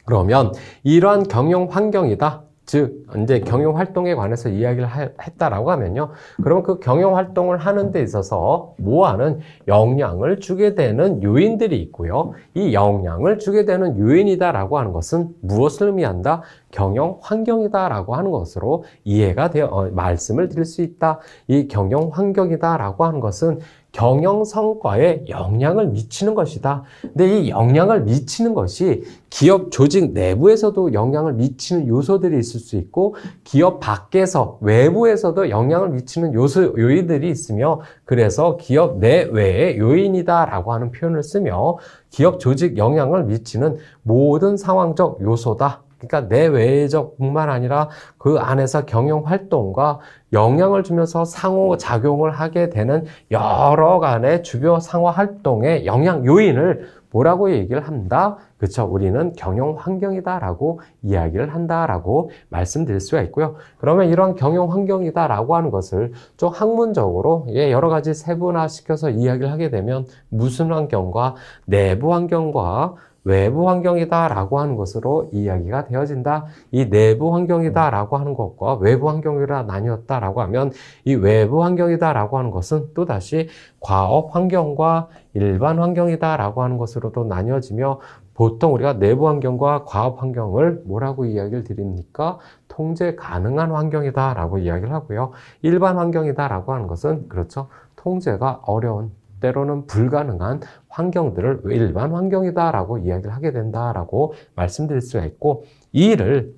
그러면 이러한 경영 환경이다. 즉 이제 경영 활동에 관해서 이야기를 했다라고 하면요. 그럼 그 경영 활동을 하는 데 있어서 뭐하는 영향을 주게 되는 요인들이 있고요. 이 영향을 주게 되는 요인이다라고 하는 것은 무엇을 의미한다? 경영 환경이다라고 하는 것으로 이해가 되어 말씀을 드릴 수 있다. 이 경영 환경이다라고 하는 것은 경영 성과에 영향을 미치는 것이다. 근데 이 영향을 미치는 것이 기업 조직 내부에서도 영향을 미치는 요소들이 있을 수 있고, 기업 밖에서 외부에서도 영향을 미치는 요인들이 있으며, 그래서 기업 내외의 요인이다라고 하는 표현을 쓰며 기업 조직 영향을 미치는 모든 상황적 요소다. 그러니까 내외적 뿐만 아니라 그 안에서 경영 활동과 영향을 주면서 상호작용을 하게 되는 여러 간의 주변 상호 활동의 영향 요인을 뭐라고 얘기를 한다? 그렇죠. 우리는 경영 환경이다라고 이야기를 한다라고 말씀드릴 수가 있고요. 그러면 이런 경영 환경이다라고 하는 것을 좀 학문적으로 여러 가지 세분화시켜서 이야기를 하게 되면 무슨 환경과 내부 환경과 외부 환경이다라고 하는 것으로 이야기가 되어진다. 이 내부 환경이다라고 하는 것과 외부 환경이라 나뉘었다라고 하면, 이 외부 환경이다라고 하는 것은 또다시 과업 환경과 일반 환경이다라고 하는 것으로도 나뉘어지며, 보통 우리가 내부 환경과 과업 환경을 뭐라고 이야기를 드립니까? 통제 가능한 환경이다라고 이야기를 하고요. 일반 환경이다라고 하는 것은 그렇죠. 통제가 어려운, 때로는 불가능한 환경들을 일반 환경이다라고 이야기를 하게 된다라고 말씀드릴 수가 있고, 이를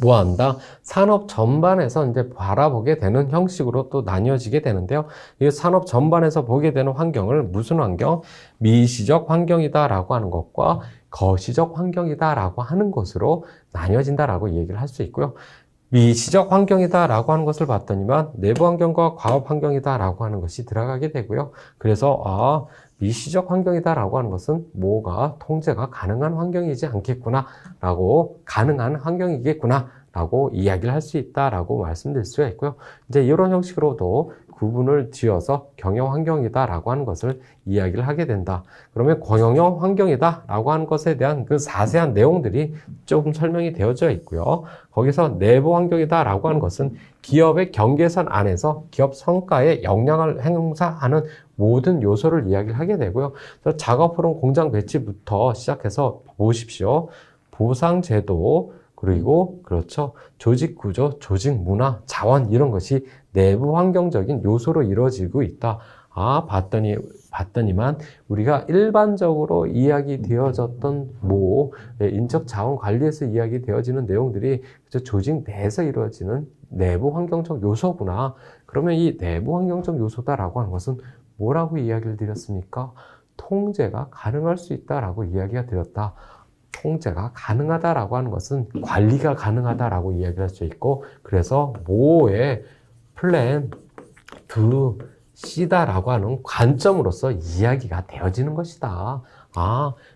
뭐한다? 산업 전반에서 이제 바라보게 되는 형식으로 또 나뉘어지게 되는데요. 이 산업 전반에서 보게 되는 환경을 무슨 환경? 미시적 환경이다라고 하는 것과 거시적 환경이다라고 하는 것으로 나뉘어진다라고 얘기를 할 수 있고요. 미시적 환경이다라고 하는 것을 봤더니만 내부 환경과 과업 환경이다라고 하는 것이 들어가게 되고요. 그래서 미시적 환경이다라고 하는 것은 뭐가 통제가 가능한 환경이지 않겠구나라고, 가능한 환경이겠구나라고 이야기를 할 수 있다라고 말씀드릴 수가 있고요. 이제 이런 형식으로도 구분을 지어서 경영 환경이다라고 하는 것을 이야기를 하게 된다. 그러면 경영 환경이다라고 하는 것에 대한 그 자세한 내용들이 조금 설명이 되어져 있고요. 거기서 내부 환경이다라고 하는 것은 기업의 경계선 안에서 기업 성과에 영향을 행사하는 모든 요소를 이야기를 하게 되고요. 작업프로 공장 배치부터 시작해서 보십시오. 보상제도, 그리고 그렇죠. 조직 구조, 조직 문화, 자원 이런 것이 내부 환경적인 요소로 이루어지고 있다. 봤더니만 우리가 일반적으로 이야기되어졌던 인적 자원 관리에서 이야기되어지는 내용들이 조직 내에서 이루어지는 내부 환경적 요소구나. 그러면 이 내부 환경적 요소다라고 하는 것은 뭐라고 이야기를 드렸습니까? 통제가 가능할 수 있다라고 이야기가 드렸다. 통제가 가능하다라고 하는 것은 관리가 가능하다라고 이야기할 수 있고, 그래서 뭐의 플랜 2C다라고 하는 관점으로서 이야기가 되어지는 것이다.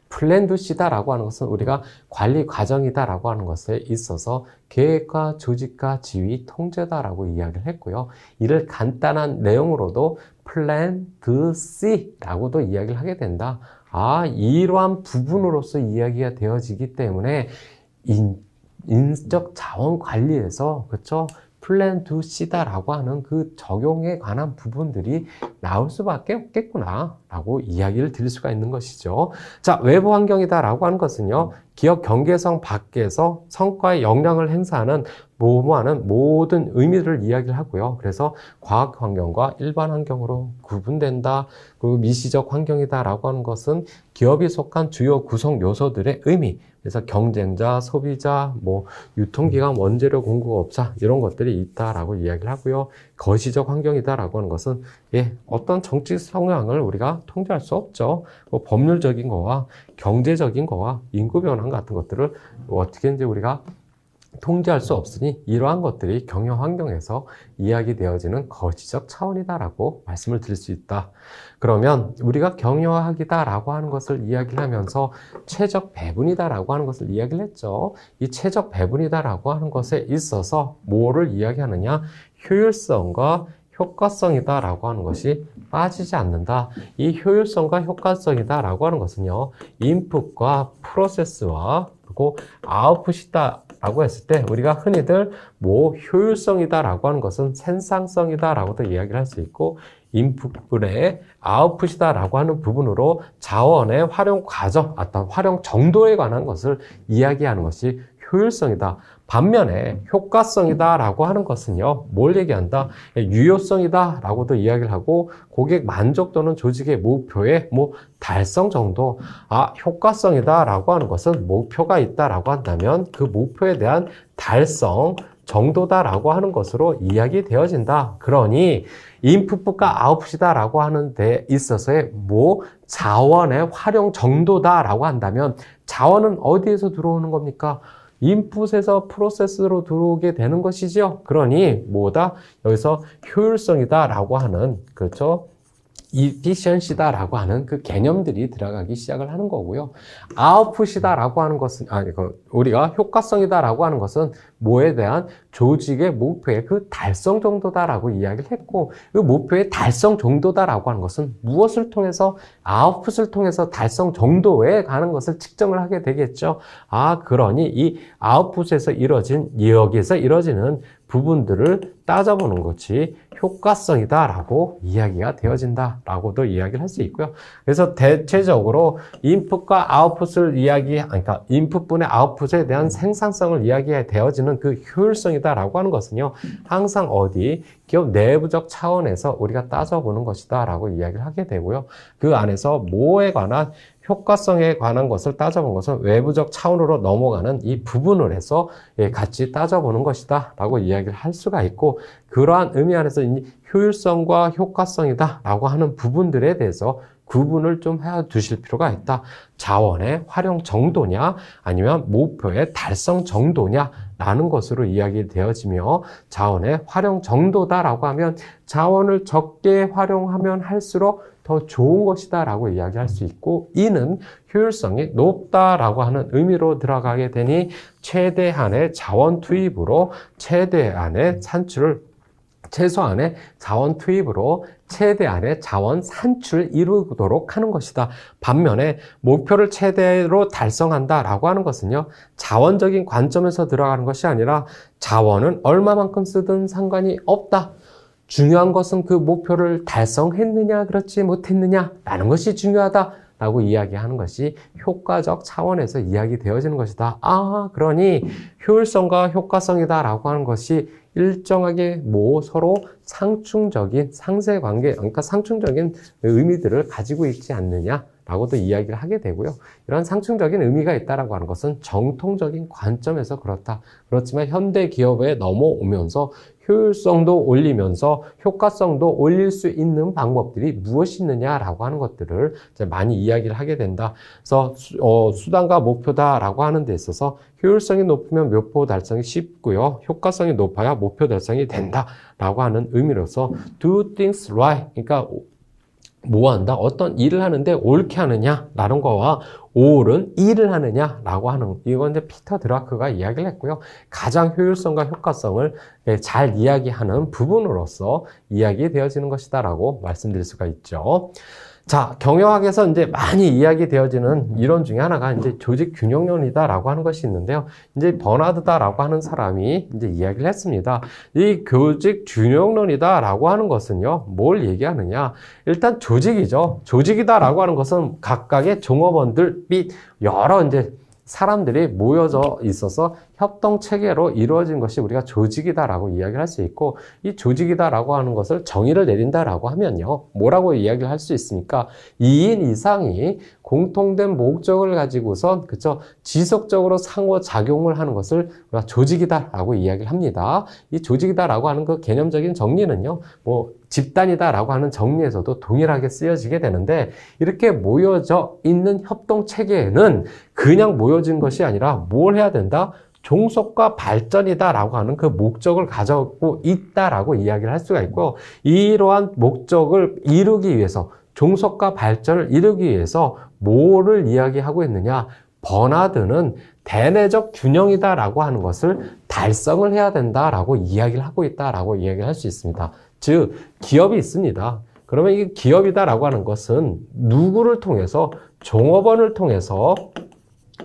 플랜 두 C다라고 하는 것은 우리가 관리 과정이다라고 하는 것에 있어서 계획과 조직과 지휘, 통제다라고 이야기를 했고요. 이를 간단한 내용으로도 플랜 두 C라고도 이야기를 하게 된다. 이러한 부분으로서 이야기가 되어지기 때문에 인적 자원 관리에서 그렇죠? 플랜 두 C다라고 하는 그 적용에 관한 부분들이 나올 수밖에 없겠구나 라고 이야기를 드릴 수가 있는 것이죠. 자, 외부 환경이다라고 하는 것은요, 기업 경계성 밖에서 성과의 역량을 행사하는 모든 의미를 이야기를 하고요. 그래서 과학 환경과 일반 환경으로 구분된다. 그리고 미시적 환경이다라고 하는 것은 기업이 속한 주요 구성 요소들의 의미. 그래서 경쟁자, 소비자, 유통기관, 원재료 공급업자 이런 것들이 있다라고 이야기를 하고요. 거시적 환경이다라고 하는 것은 어떤 정치 성향을 우리가 통제할 수 없죠. 법률적인 거와 경제적인 거와 인구 변화 같은 것들을 어떻게든지 우리가 통제할 수 없으니 이러한 것들이 경영 환경에서 이야기되어지는 거시적 차원이다라고 말씀을 드릴 수 있다. 그러면 우리가 경영학이다라고 하는 것을 이야기를 하면서 최적 배분이다라고 하는 것을 이야기를 했죠. 이 최적 배분이다라고 하는 것에 있어서 뭐를 이야기하느냐? 효율성과 효과성이다라고 하는 것이 빠지지 않는다. 이 효율성과 효과성이다라고 하는 것은요, 인풋과 프로세스와 그리고 아웃풋이다 라고 했을 때 우리가 흔히들 효율성이다라고 하는 것은 생산성이다라고도 이야기를 할 수 있고, 인풋의 아웃풋이다라고 하는 부분으로 자원의 활용 과정, 어떤 활용 정도에 관한 것을 이야기하는 것이 효율성이다. 반면에 효과성이다라고 하는 것은요, 뭘 얘기한다? 유효성이다라고도 이야기를 하고, 고객 만족도는 조직의 목표의 달성 정도. 효과성이다라고 하는 것은 목표가 있다라고 한다면 그 목표에 대한 달성 정도다라고 하는 것으로 이야기되어진다. 그러니 인풋과 아웃풋이다라고 하는 데 있어서의 자원의 활용 정도다라고 한다면 자원은 어디에서 들어오는 겁니까? 인풋에서 프로세스로 들어오게 되는 것이지요. 그러니 여기서 효율성이다라고 하는, 그렇죠? efficiency다라고 하는 그 개념들이 들어가기 시작을 하는 거고요. 아웃풋이다라고 하는 것은, 우리가 효과성이다라고 하는 것은 뭐에 대한 조직의 목표의 그 달성 정도다라고 이야기를 했고, 그 목표의 달성 정도다라고 하는 것은 무엇을 통해서, 아웃풋을 통해서 달성 정도에 가는 것을 측정을 하게 되겠죠. 그러니 이 아웃풋에서 여기에서 이루어지는 부분들을 따져보는 것이 효과성이다라고 이야기가 되어진다라고도 이야기를 할 수 있고요. 그래서 대체적으로 인풋과 아웃풋을 그러니까 인풋분의 아웃풋에 대한 생산성을 이야기해 되어지는 그 효율성이다라고 하는 것은요, 항상 기업 내부적 차원에서 우리가 따져보는 것이다라고 이야기를 하게 되고요. 그 안에서 뭐에 관한 효과성에 관한 것을 따져본 것은 외부적 차원으로 넘어가는 이 부분을 해서 같이 따져보는 것이다 라고 이야기를 할 수가 있고, 그러한 의미 안에서 이 효율성과 효과성이다 라고 하는 부분들에 대해서 구분을 좀 해 두실 필요가 있다. 자원의 활용 정도냐 아니면 목표의 달성 정도냐 라는 것으로 이야기되어지며, 자원의 활용 정도다라고 하면 자원을 적게 활용하면 할수록 더 좋은 것이다 라고 이야기할 수 있고, 이는 효율성이 높다라고 하는 의미로 들어가게 되니 최대한의 자원 투입으로 최대한의 최소한의 자원 투입으로 최대한의 자원 산출을 이루도록 하는 것이다. 반면에 목표를 최대로 달성한다라고 하는 것은요, 자원적인 관점에서 들어가는 것이 아니라 자원은 얼마만큼 쓰든 상관이 없다. 중요한 것은 그 목표를 달성했느냐 그렇지 못했느냐라는 것이 중요하다라고 이야기하는 것이 효과적 차원에서 이야기되어지는 것이다. 그러니 효율성과 효과성이다라고 하는 것이 일정하게 서로 상충적인 상쇄관계, 그러니까 상충적인 의미들을 가지고 있지 않느냐라고도 이야기를 하게 되고요. 이런 상충적인 의미가 있다라고 하는 것은 정통적인 관점에서 그렇다. 그렇지만 현대 기업에 넘어오면서 효율성도 올리면서 효과성도 올릴 수 있는 방법들이 무엇이 있느냐라고 하는 것들을 이제 많이 이야기를 하게 된다. 그래서 수단과 목표다라고 하는 데 있어서 효율성이 높으면 목표 달성이 쉽고요. 효과성이 높아야 목표 달성이 된다라고 하는 의미로서 do things right, 그러니까 뭐 한다? 어떤 일을 하는데 옳게 하느냐라는 거와 옳은 일을 하느냐라고 하는, 이건 이제 피터 드라크가 이야기를 했고요. 가장 효율성과 효과성을 잘 이야기하는 부분으로서 이야기되어지는 것이다라고 말씀드릴 수가 있죠. 자, 경영학에서 이제 많이 이야기되어지는 이론 중에 하나가 이제 조직 균형론이다라고 하는 것이 있는데요. 이제 버나드다라고 하는 사람이 이제 이야기를 했습니다. 이 조직 균형론이다라고 하는 것은요, 뭘 얘기하느냐? 일단 조직이죠. 조직이다라고 하는 것은 각각의 종업원들 및 여러 이제 사람들이 모여져 있어서 협동 체계로 이루어진 것이 우리가 조직이다라고 이야기를 할 수 있고, 이 조직이다라고 하는 것을 정의를 내린다라고 하면요, 뭐라고 이야기를 할 수 있습니까? 2인 이상이 공통된 목적을 가지고선, 그쵸, 지속적으로 상호작용을 하는 것을 우리가 조직이다라고 이야기를 합니다. 이 조직이다라고 하는 그 개념적인 정리는요, 뭐 집단이다라고 하는 정리에서도 동일하게 쓰여지게 되는데, 이렇게 모여져 있는 협동 체계에는 그냥 모여진 것이 아니라 뭘 해야 된다? 종속과 발전이다라고 하는 그 목적을 가지고 있다라고 이야기를 할 수가 있고요. 이러한 목적을 이루기 위해서, 종속과 발전을 이루기 위해서 뭐를 이야기하고 있느냐? 버나드는 대내적 균형이다라고 하는 것을 달성을 해야 된다라고 이야기를 하고 있다라고 이야기를 할 수 있습니다. 즉, 기업이 있습니다. 그러면 이 기업이다라고 하는 것은 누구를 통해서? 종업원을 통해서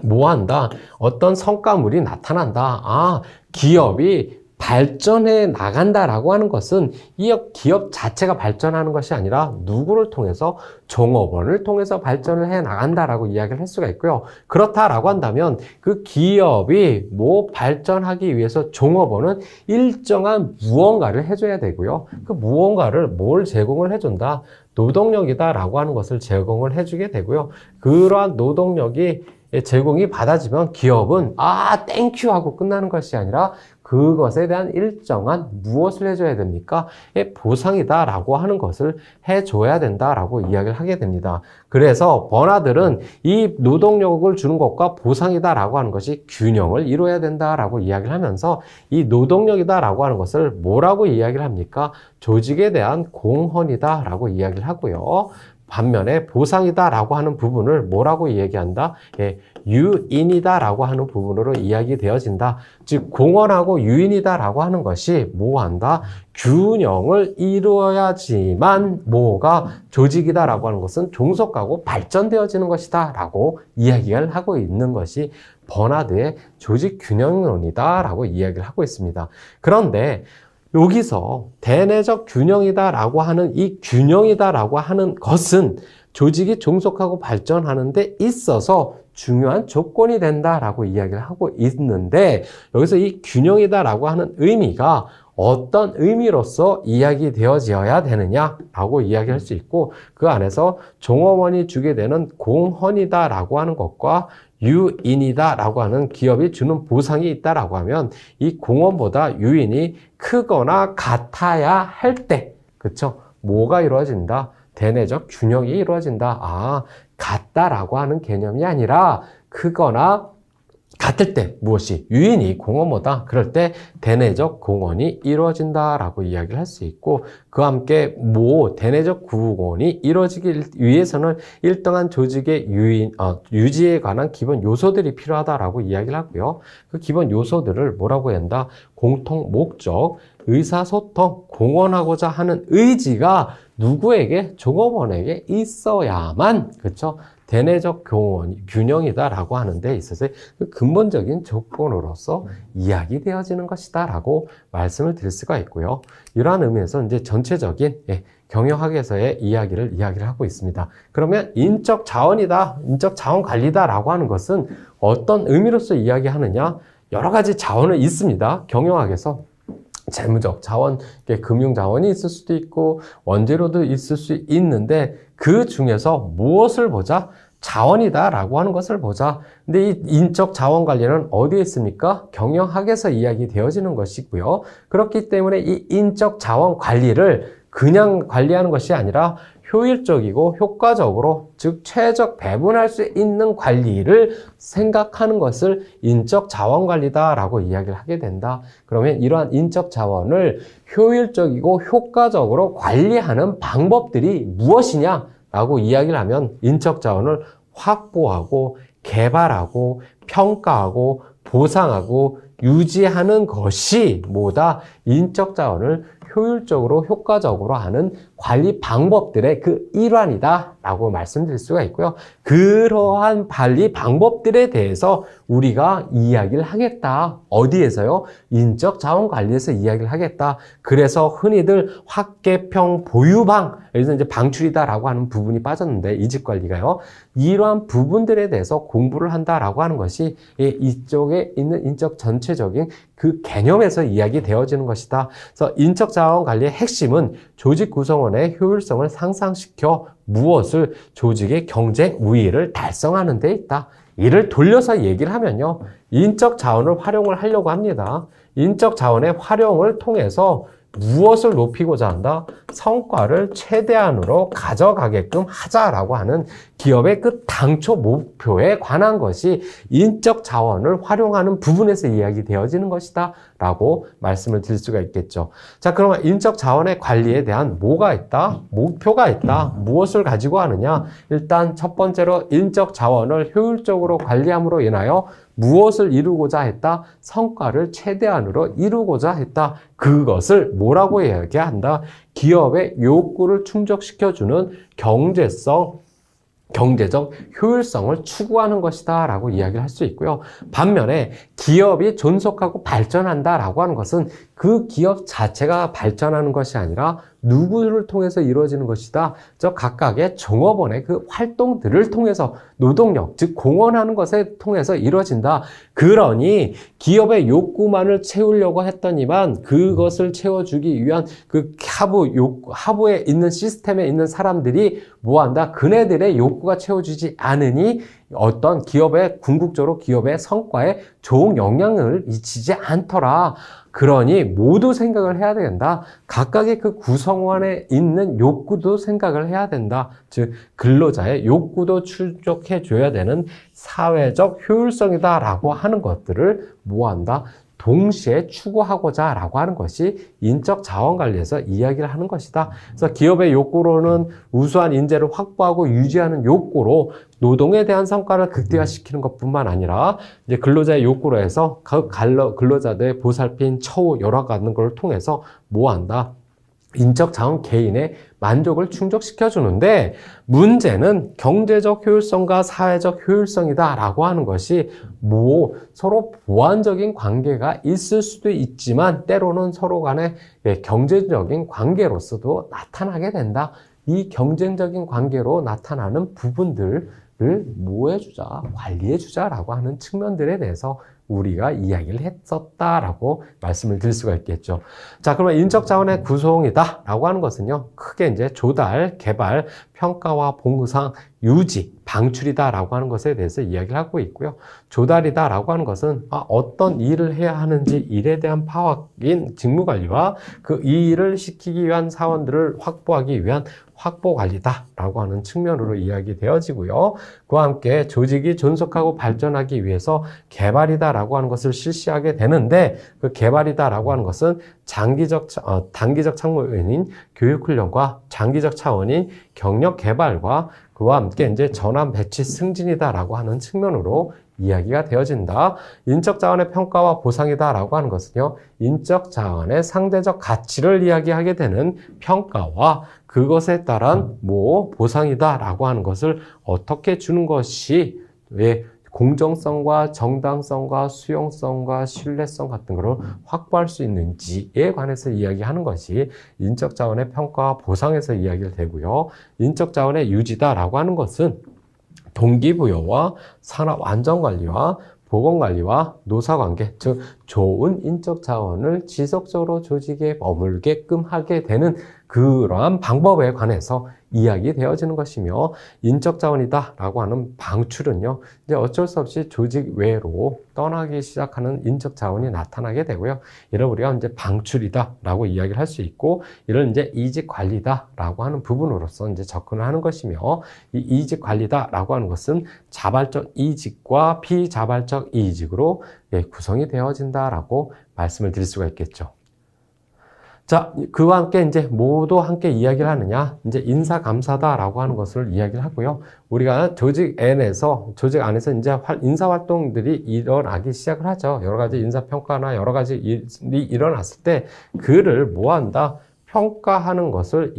뭐 한다? 어떤 성과물이 나타난다. 아, 기업이 발전해 나간다라고 하는 것은 이 기업 자체가 발전하는 것이 아니라 누구를 통해서? 종업원을 통해서 발전을 해 나간다라고 이야기를 할 수가 있고요. 그렇다라고 한다면 그 기업이 뭐 발전하기 위해서 종업원은 일정한 무언가를 해줘야 되고요. 그 무언가를 뭘 제공을 해준다? 노동력이다라고 하는 것을 제공을 해주게 되고요. 그러한 노동력이 제공이 받아지면 기업은 땡큐 하고 끝나는 것이 아니라 그것에 대한 일정한 무엇을 해줘야 됩니까? 보상이다라고 하는 것을 해줘야 된다라고 이야기를 하게 됩니다. 그래서 버나드는 이 노동력을 주는 것과 보상이다라고 하는 것이 균형을 이루어야 된다라고 이야기를 하면서 이 노동력이다라고 하는 것을 뭐라고 이야기를 합니까? 조직에 대한 공헌이다라고 이야기를 하고요. 반면에 보상이다라고 하는 부분을 뭐라고 이야기한다? 유인이다라고 하는 부분으로 이야기되어진다. 즉 공헌하고 유인이다라고 하는 것이 뭐한다? 균형을 이루어야지만 뭐가 조직이다라고 하는 것은 종속하고 발전되어지는 것이다 라고 이야기를 하고 있는 것이 버나드의 조직 균형론이다라고 이야기를 하고 있습니다. 그런데 여기서 대내적 균형이다라고 하는 이 균형이다라고 하는 것은 조직이 종속하고 발전하는 데 있어서 중요한 조건이 된다라고 이야기를 하고 있는데, 여기서 이 균형이다라고 하는 의미가 어떤 의미로서 이야기되어져야 되느냐라고 이야기할 수 있고, 그 안에서 종업원이 주게 되는 공헌이다라고 하는 것과 유인이다라고 하는 기업이 주는 보상이 있다라고 하면 이 공헌보다 유인이 크거나 같아야 할 때, 그쵸? 뭐가 이루어진다? 대내적 균형이 이루어진다. 같다라고 하는 개념이 아니라 크거나 같을 때 무엇이? 유인이 공헌보다 그럴 때 대내적 공헌이 이루어진다라고 이야기를 할 수 있고, 그와 함께 대내적 공헌이 이루어지기 위해서는 일정한 조직의 유지에 관한 기본 요소들이 필요하다라고 이야기를 하고요. 그 기본 요소들을 뭐라고 한다? 공통 목적, 의사소통, 공헌하고자 하는 의지가 누구에게? 종업원에게 있어야만, 그렇죠? 대내적 균형이다라고 하는 데 있어서 그 근본적인 조건으로서 이야기되어지는 것이다라고 말씀을 드릴 수가 있고요. 이러한 의미에서 이제 전체적인 경영학에서의 이야기를 하고 있습니다. 그러면 인적 자원이다, 인적 자원 관리다라고 하는 것은 어떤 의미로서 이야기하느냐? 여러 가지 자원은 있습니다. 경영학에서. 재무적 자원, 금융 자원이 있을 수도 있고 원재료도 있을 수 있는데 그 중에서 무엇을 보자? 자원이다라고 하는 것을 보자. 근데 이 인적 자원 관리는 어디에 있습니까? 경영학에서 이야기되어지는 것이고요. 그렇기 때문에 이 인적 자원 관리를 그냥 관리하는 것이 아니라 효율적이고 효과적으로, 즉 최적 배분할 수 있는 관리를 생각하는 것을 인적 자원 관리다라고 이야기를 하게 된다. 그러면 이러한 인적 자원을 효율적이고 효과적으로 관리하는 방법들이 무엇이냐라고 이야기를 하면 인적 자원을 확보하고 개발하고 평가하고 보상하고 유지하는 것이 뭐다? 인적 자원을 효율적으로 효과적으로 하는 관리 방법들의 그 일환이다 라고 말씀드릴 수가 있고요. 그러한 관리 방법들에 대해서 우리가 이야기를 하겠다. 어디에서요? 인적 자원 관리에서 이야기를 하겠다. 그래서 흔히들 확개평 보유방, 여기서 이제 방출이다라고 하는 부분이 빠졌는데 이직 관리가요. 이러한 부분들에 대해서 공부를 한다라고 하는 것이 이쪽에 있는 인적 전체적인 그 개념에서 이야기되어지는 것이다. 그래서 인적 자원 관리의 핵심은 조직 구성원의 효율성을 상승시켜 무엇을 조직의 경쟁 우위를 달성하는 데 있다. 이를 돌려서 얘기를 하면요. 인적 자원을 활용을 하려고 합니다. 인적 자원의 활용을 통해서 무엇을 높이고자 한다? 성과를 최대한으로 가져가게끔 하자라고 하는 기업의 그 당초 목표에 관한 것이 인적 자원을 활용하는 부분에서 이야기되어지는 것이다 라고 말씀을 드릴 수가 있겠죠. 자, 그러면 인적 자원의 관리에 대한 뭐가 있다? 목표가 있다. 무엇을 가지고 하느냐? 일단 첫 번째로 인적 자원을 효율적으로 관리함으로 인하여 무엇을 이루고자 했다? 성과를 최대한으로 이루고자 했다. 그것을 뭐라고 이야기한다? 기업의 욕구를 충족시켜주는 경제적 효율성을 추구하는 것이다 라고 이야기를 할 수 있고요. 반면에 기업이 존속하고 발전한다 라고 하는 것은 그 기업 자체가 발전하는 것이 아니라 누구를 통해서 이루어지는 것이다. 저 각각의 종업원의 그 활동들을 통해서 노동력, 즉 공헌하는 것에 통해서 이루어진다. 그러니 기업의 욕구만을 채우려고 했더니만 그것을 채워주기 위한 그 하부에 있는 시스템에 있는 사람들이 뭐한다? 그네들의 욕구가 채워주지 않으니 어떤 궁극적으로 기업의 성과에 좋은 영향을 미치지 않더라. 그러니 모두 생각을 해야 된다. 각각의 그 구성원에 있는 욕구도 생각을 해야 된다. 즉 근로자의 욕구도 충족해 줘야 되는 사회적 효율성이다라고 하는 것들을 뭐한다? 동시에 추구하고자 라고 하는 것이 인적 자원 관리에서 이야기를 하는 것이다. 그래서 기업의 욕구로는 우수한 인재를 확보하고 유지하는 욕구로 노동에 대한 성과를 극대화시키는 것뿐만 아니라 이제 근로자의 욕구로 해서 그 근로자들의 보살핌, 처우 여러 가지 걸 통해서 뭐한다? 인적 자원 개인의 만족을 충족시켜 주는데 문제는 경제적 효율성과 사회적 효율성이다 라고 하는 것이 서로 보완적인 관계가 있을 수도 있지만 때로는 서로 간의 경쟁적인 관계로서도 나타나게 된다. 이 경쟁적인 관계로 나타나는 부분들을 뭐해주자, 관리해주자라고 하는 측면들에 대해서 우리가 이야기를 했었다라고 말씀을 드릴 수가 있겠죠. 자, 그러면 인적 자원의 구성이다라고 하는 것은요, 크게 이제 조달, 개발, 평가와 보상, 유지, 방출이다라고 하는 것에 대해서 이야기를 하고 있고요. 조달이다라고 하는 것은 어떤 일을 해야 하는지 일에 대한 파악인 직무관리와 그 일을 시키기 위한 사원들을 확보하기 위한 확보관리다라고 하는 측면으로 이야기되어지고요. 그와 함께 조직이 존속하고 발전하기 위해서 개발이다라고 하는 것을 실시하게 되는데 그 개발이다라고 하는 것은 단기적 차원인 교육훈련과 장기적 차원인 경력 개발과 그와 함께 이제 전환 배치 승진이다라고 하는 측면으로 이야기가 되어진다. 인적 자원의 평가와 보상이다라고 하는 것은요, 인적 자원의 상대적 가치를 이야기하게 되는 평가와 그것에 따른 보상이다라고 하는 것을 어떻게 주는 것이 공정성과 정당성과 수용성과 신뢰성 같은 것을 확보할 수 있는지에 관해서 이야기하는 것이 인적 자원의 평가와 보상에서 이야기가 되고요. 인적 자원의 유지다라고 하는 것은 동기부여와 산업 안전관리와 보건관리와 노사관계, 즉 좋은 인적 자원을 지속적으로 조직에 머물게끔 하게 되는 그러한 방법에 관해서 이야기되어지는 것이며, 인적 자원이다 라고 하는 방출은요, 이제 어쩔 수 없이 조직 외로 떠나기 시작하는 인적 자원이 나타나게 되고요. 이를 우리가 이제 방출이다 라고 이야기를 할 수 있고, 이를 이제 이직 관리다 라고 하는 부분으로서 이제 접근을 하는 것이며, 이 이직 관리다 라고 하는 것은 자발적 이직과 비자발적 이직으로 구성이 되어진다라고 말씀을 드릴 수가 있겠죠. 자, 그와 함께 이제 모두 함께 이야기를 하느냐? 이제 인사감사다라고 하는 것을 이야기를 하고요. 우리가 조직 안에서 이제 인사 활동들이 일어나기 시작을 하죠. 여러 가지 인사평가나 여러 가지 일이 일어났을 때 그를 뭐 한다? 평가하는 것을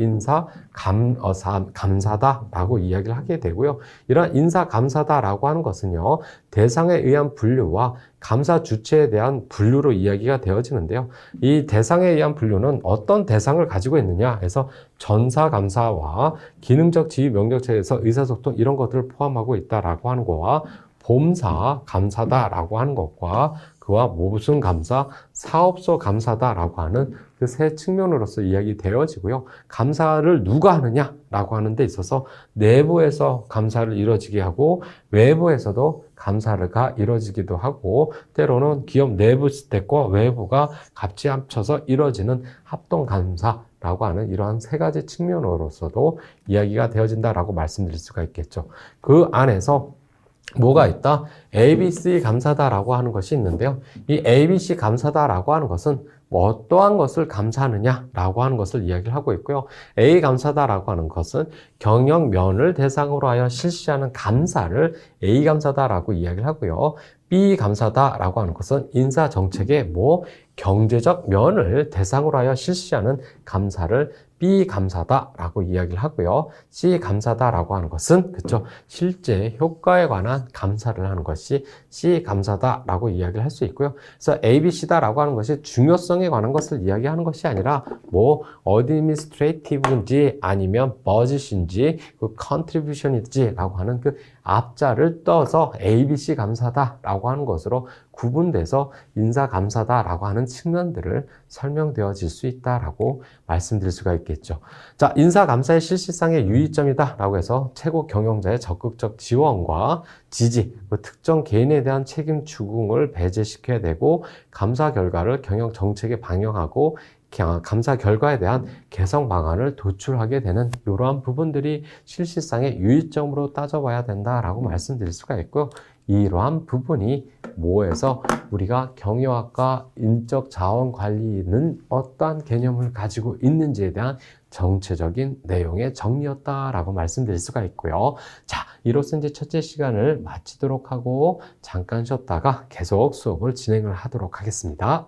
감사다라고 이야기를 하게 되고요. 이런 인사감사다라고 하는 것은요, 대상에 의한 분류와 감사 주체에 대한 분류로 이야기가 되어지는데요. 이 대상에 의한 분류는 어떤 대상을 가지고 있느냐 해서 전사감사와 기능적 지휘 명령체에서 의사소통 이런 것들을 포함하고 있다라고 하는 거와 봄사 감사다라고 하는 것과 그와 모순 감사, 사업소 감사다라고 하는 그 세 측면으로서 이야기되어지고요. 감사를 누가 하느냐라고 하는 데 있어서 내부에서 감사를 이루어지게 하고 외부에서도 감사가 이루어지기도 하고, 때로는 기업 내부 스택과 외부가 같이 합쳐서 이루어지는 합동 감사라고 하는 이러한 세 가지 측면으로서도 이야기가 되어진다라고 말씀드릴 수가 있겠죠. 그 안에서 뭐가 있다? ABC 감사다라고 하는 것이 있는데요. 이 ABC 감사다라고 하는 것은 어떠한 것을 감사하느냐라고 하는 것을 이야기를 하고 있고요. A 감사다라고 하는 것은 경영면을 대상으로 하여 실시하는 감사를 A 감사다라고 이야기를 하고요. B 감사다라고 하는 것은 인사정책의 경제적 면을 대상으로 하여 실시하는 감사를 B 감사다라고 이야기를 하고요. C 감사다라고 하는 것은 실제 효과에 관한 감사를 하는 것이 C 감사다라고 이야기를 할 수 있고요. 그래서 ABC다라고 하는 것이 중요성에 관한 것을 이야기하는 것이 아니라 administrative인지 아니면 budget인지 contribution인지라고 하는 그 앞자를 떠서 ABC 감사다라고 하는 것으로 구분돼서 인사감사다라고 하는 측면들을 설명되어질 수 있다라고 말씀드릴 수가 있겠죠. 자, 인사감사의 실시상의 유의점이다라고 해서 최고 경영자의 적극적 지원과 지지, 특정 개인에 대한 책임 추궁을 배제시켜야 되고, 감사 결과를 경영 정책에 반영하고 감사 결과에 대한 개선 방안을 도출하게 되는 이러한 부분들이 실시상의 유의점으로 따져봐야 된다라고 말씀드릴 수가 있고요. 이러한 부분이 뭐에서 우리가 경영학과 인적 자원 관리는 어떠한 개념을 가지고 있는지에 대한 정체적인 내용의 정리였다라고 말씀드릴 수가 있고요. 자, 이로써 이제 첫째 시간을 마치도록 하고 잠깐 쉬었다가 계속 수업을 진행을 하도록 하겠습니다.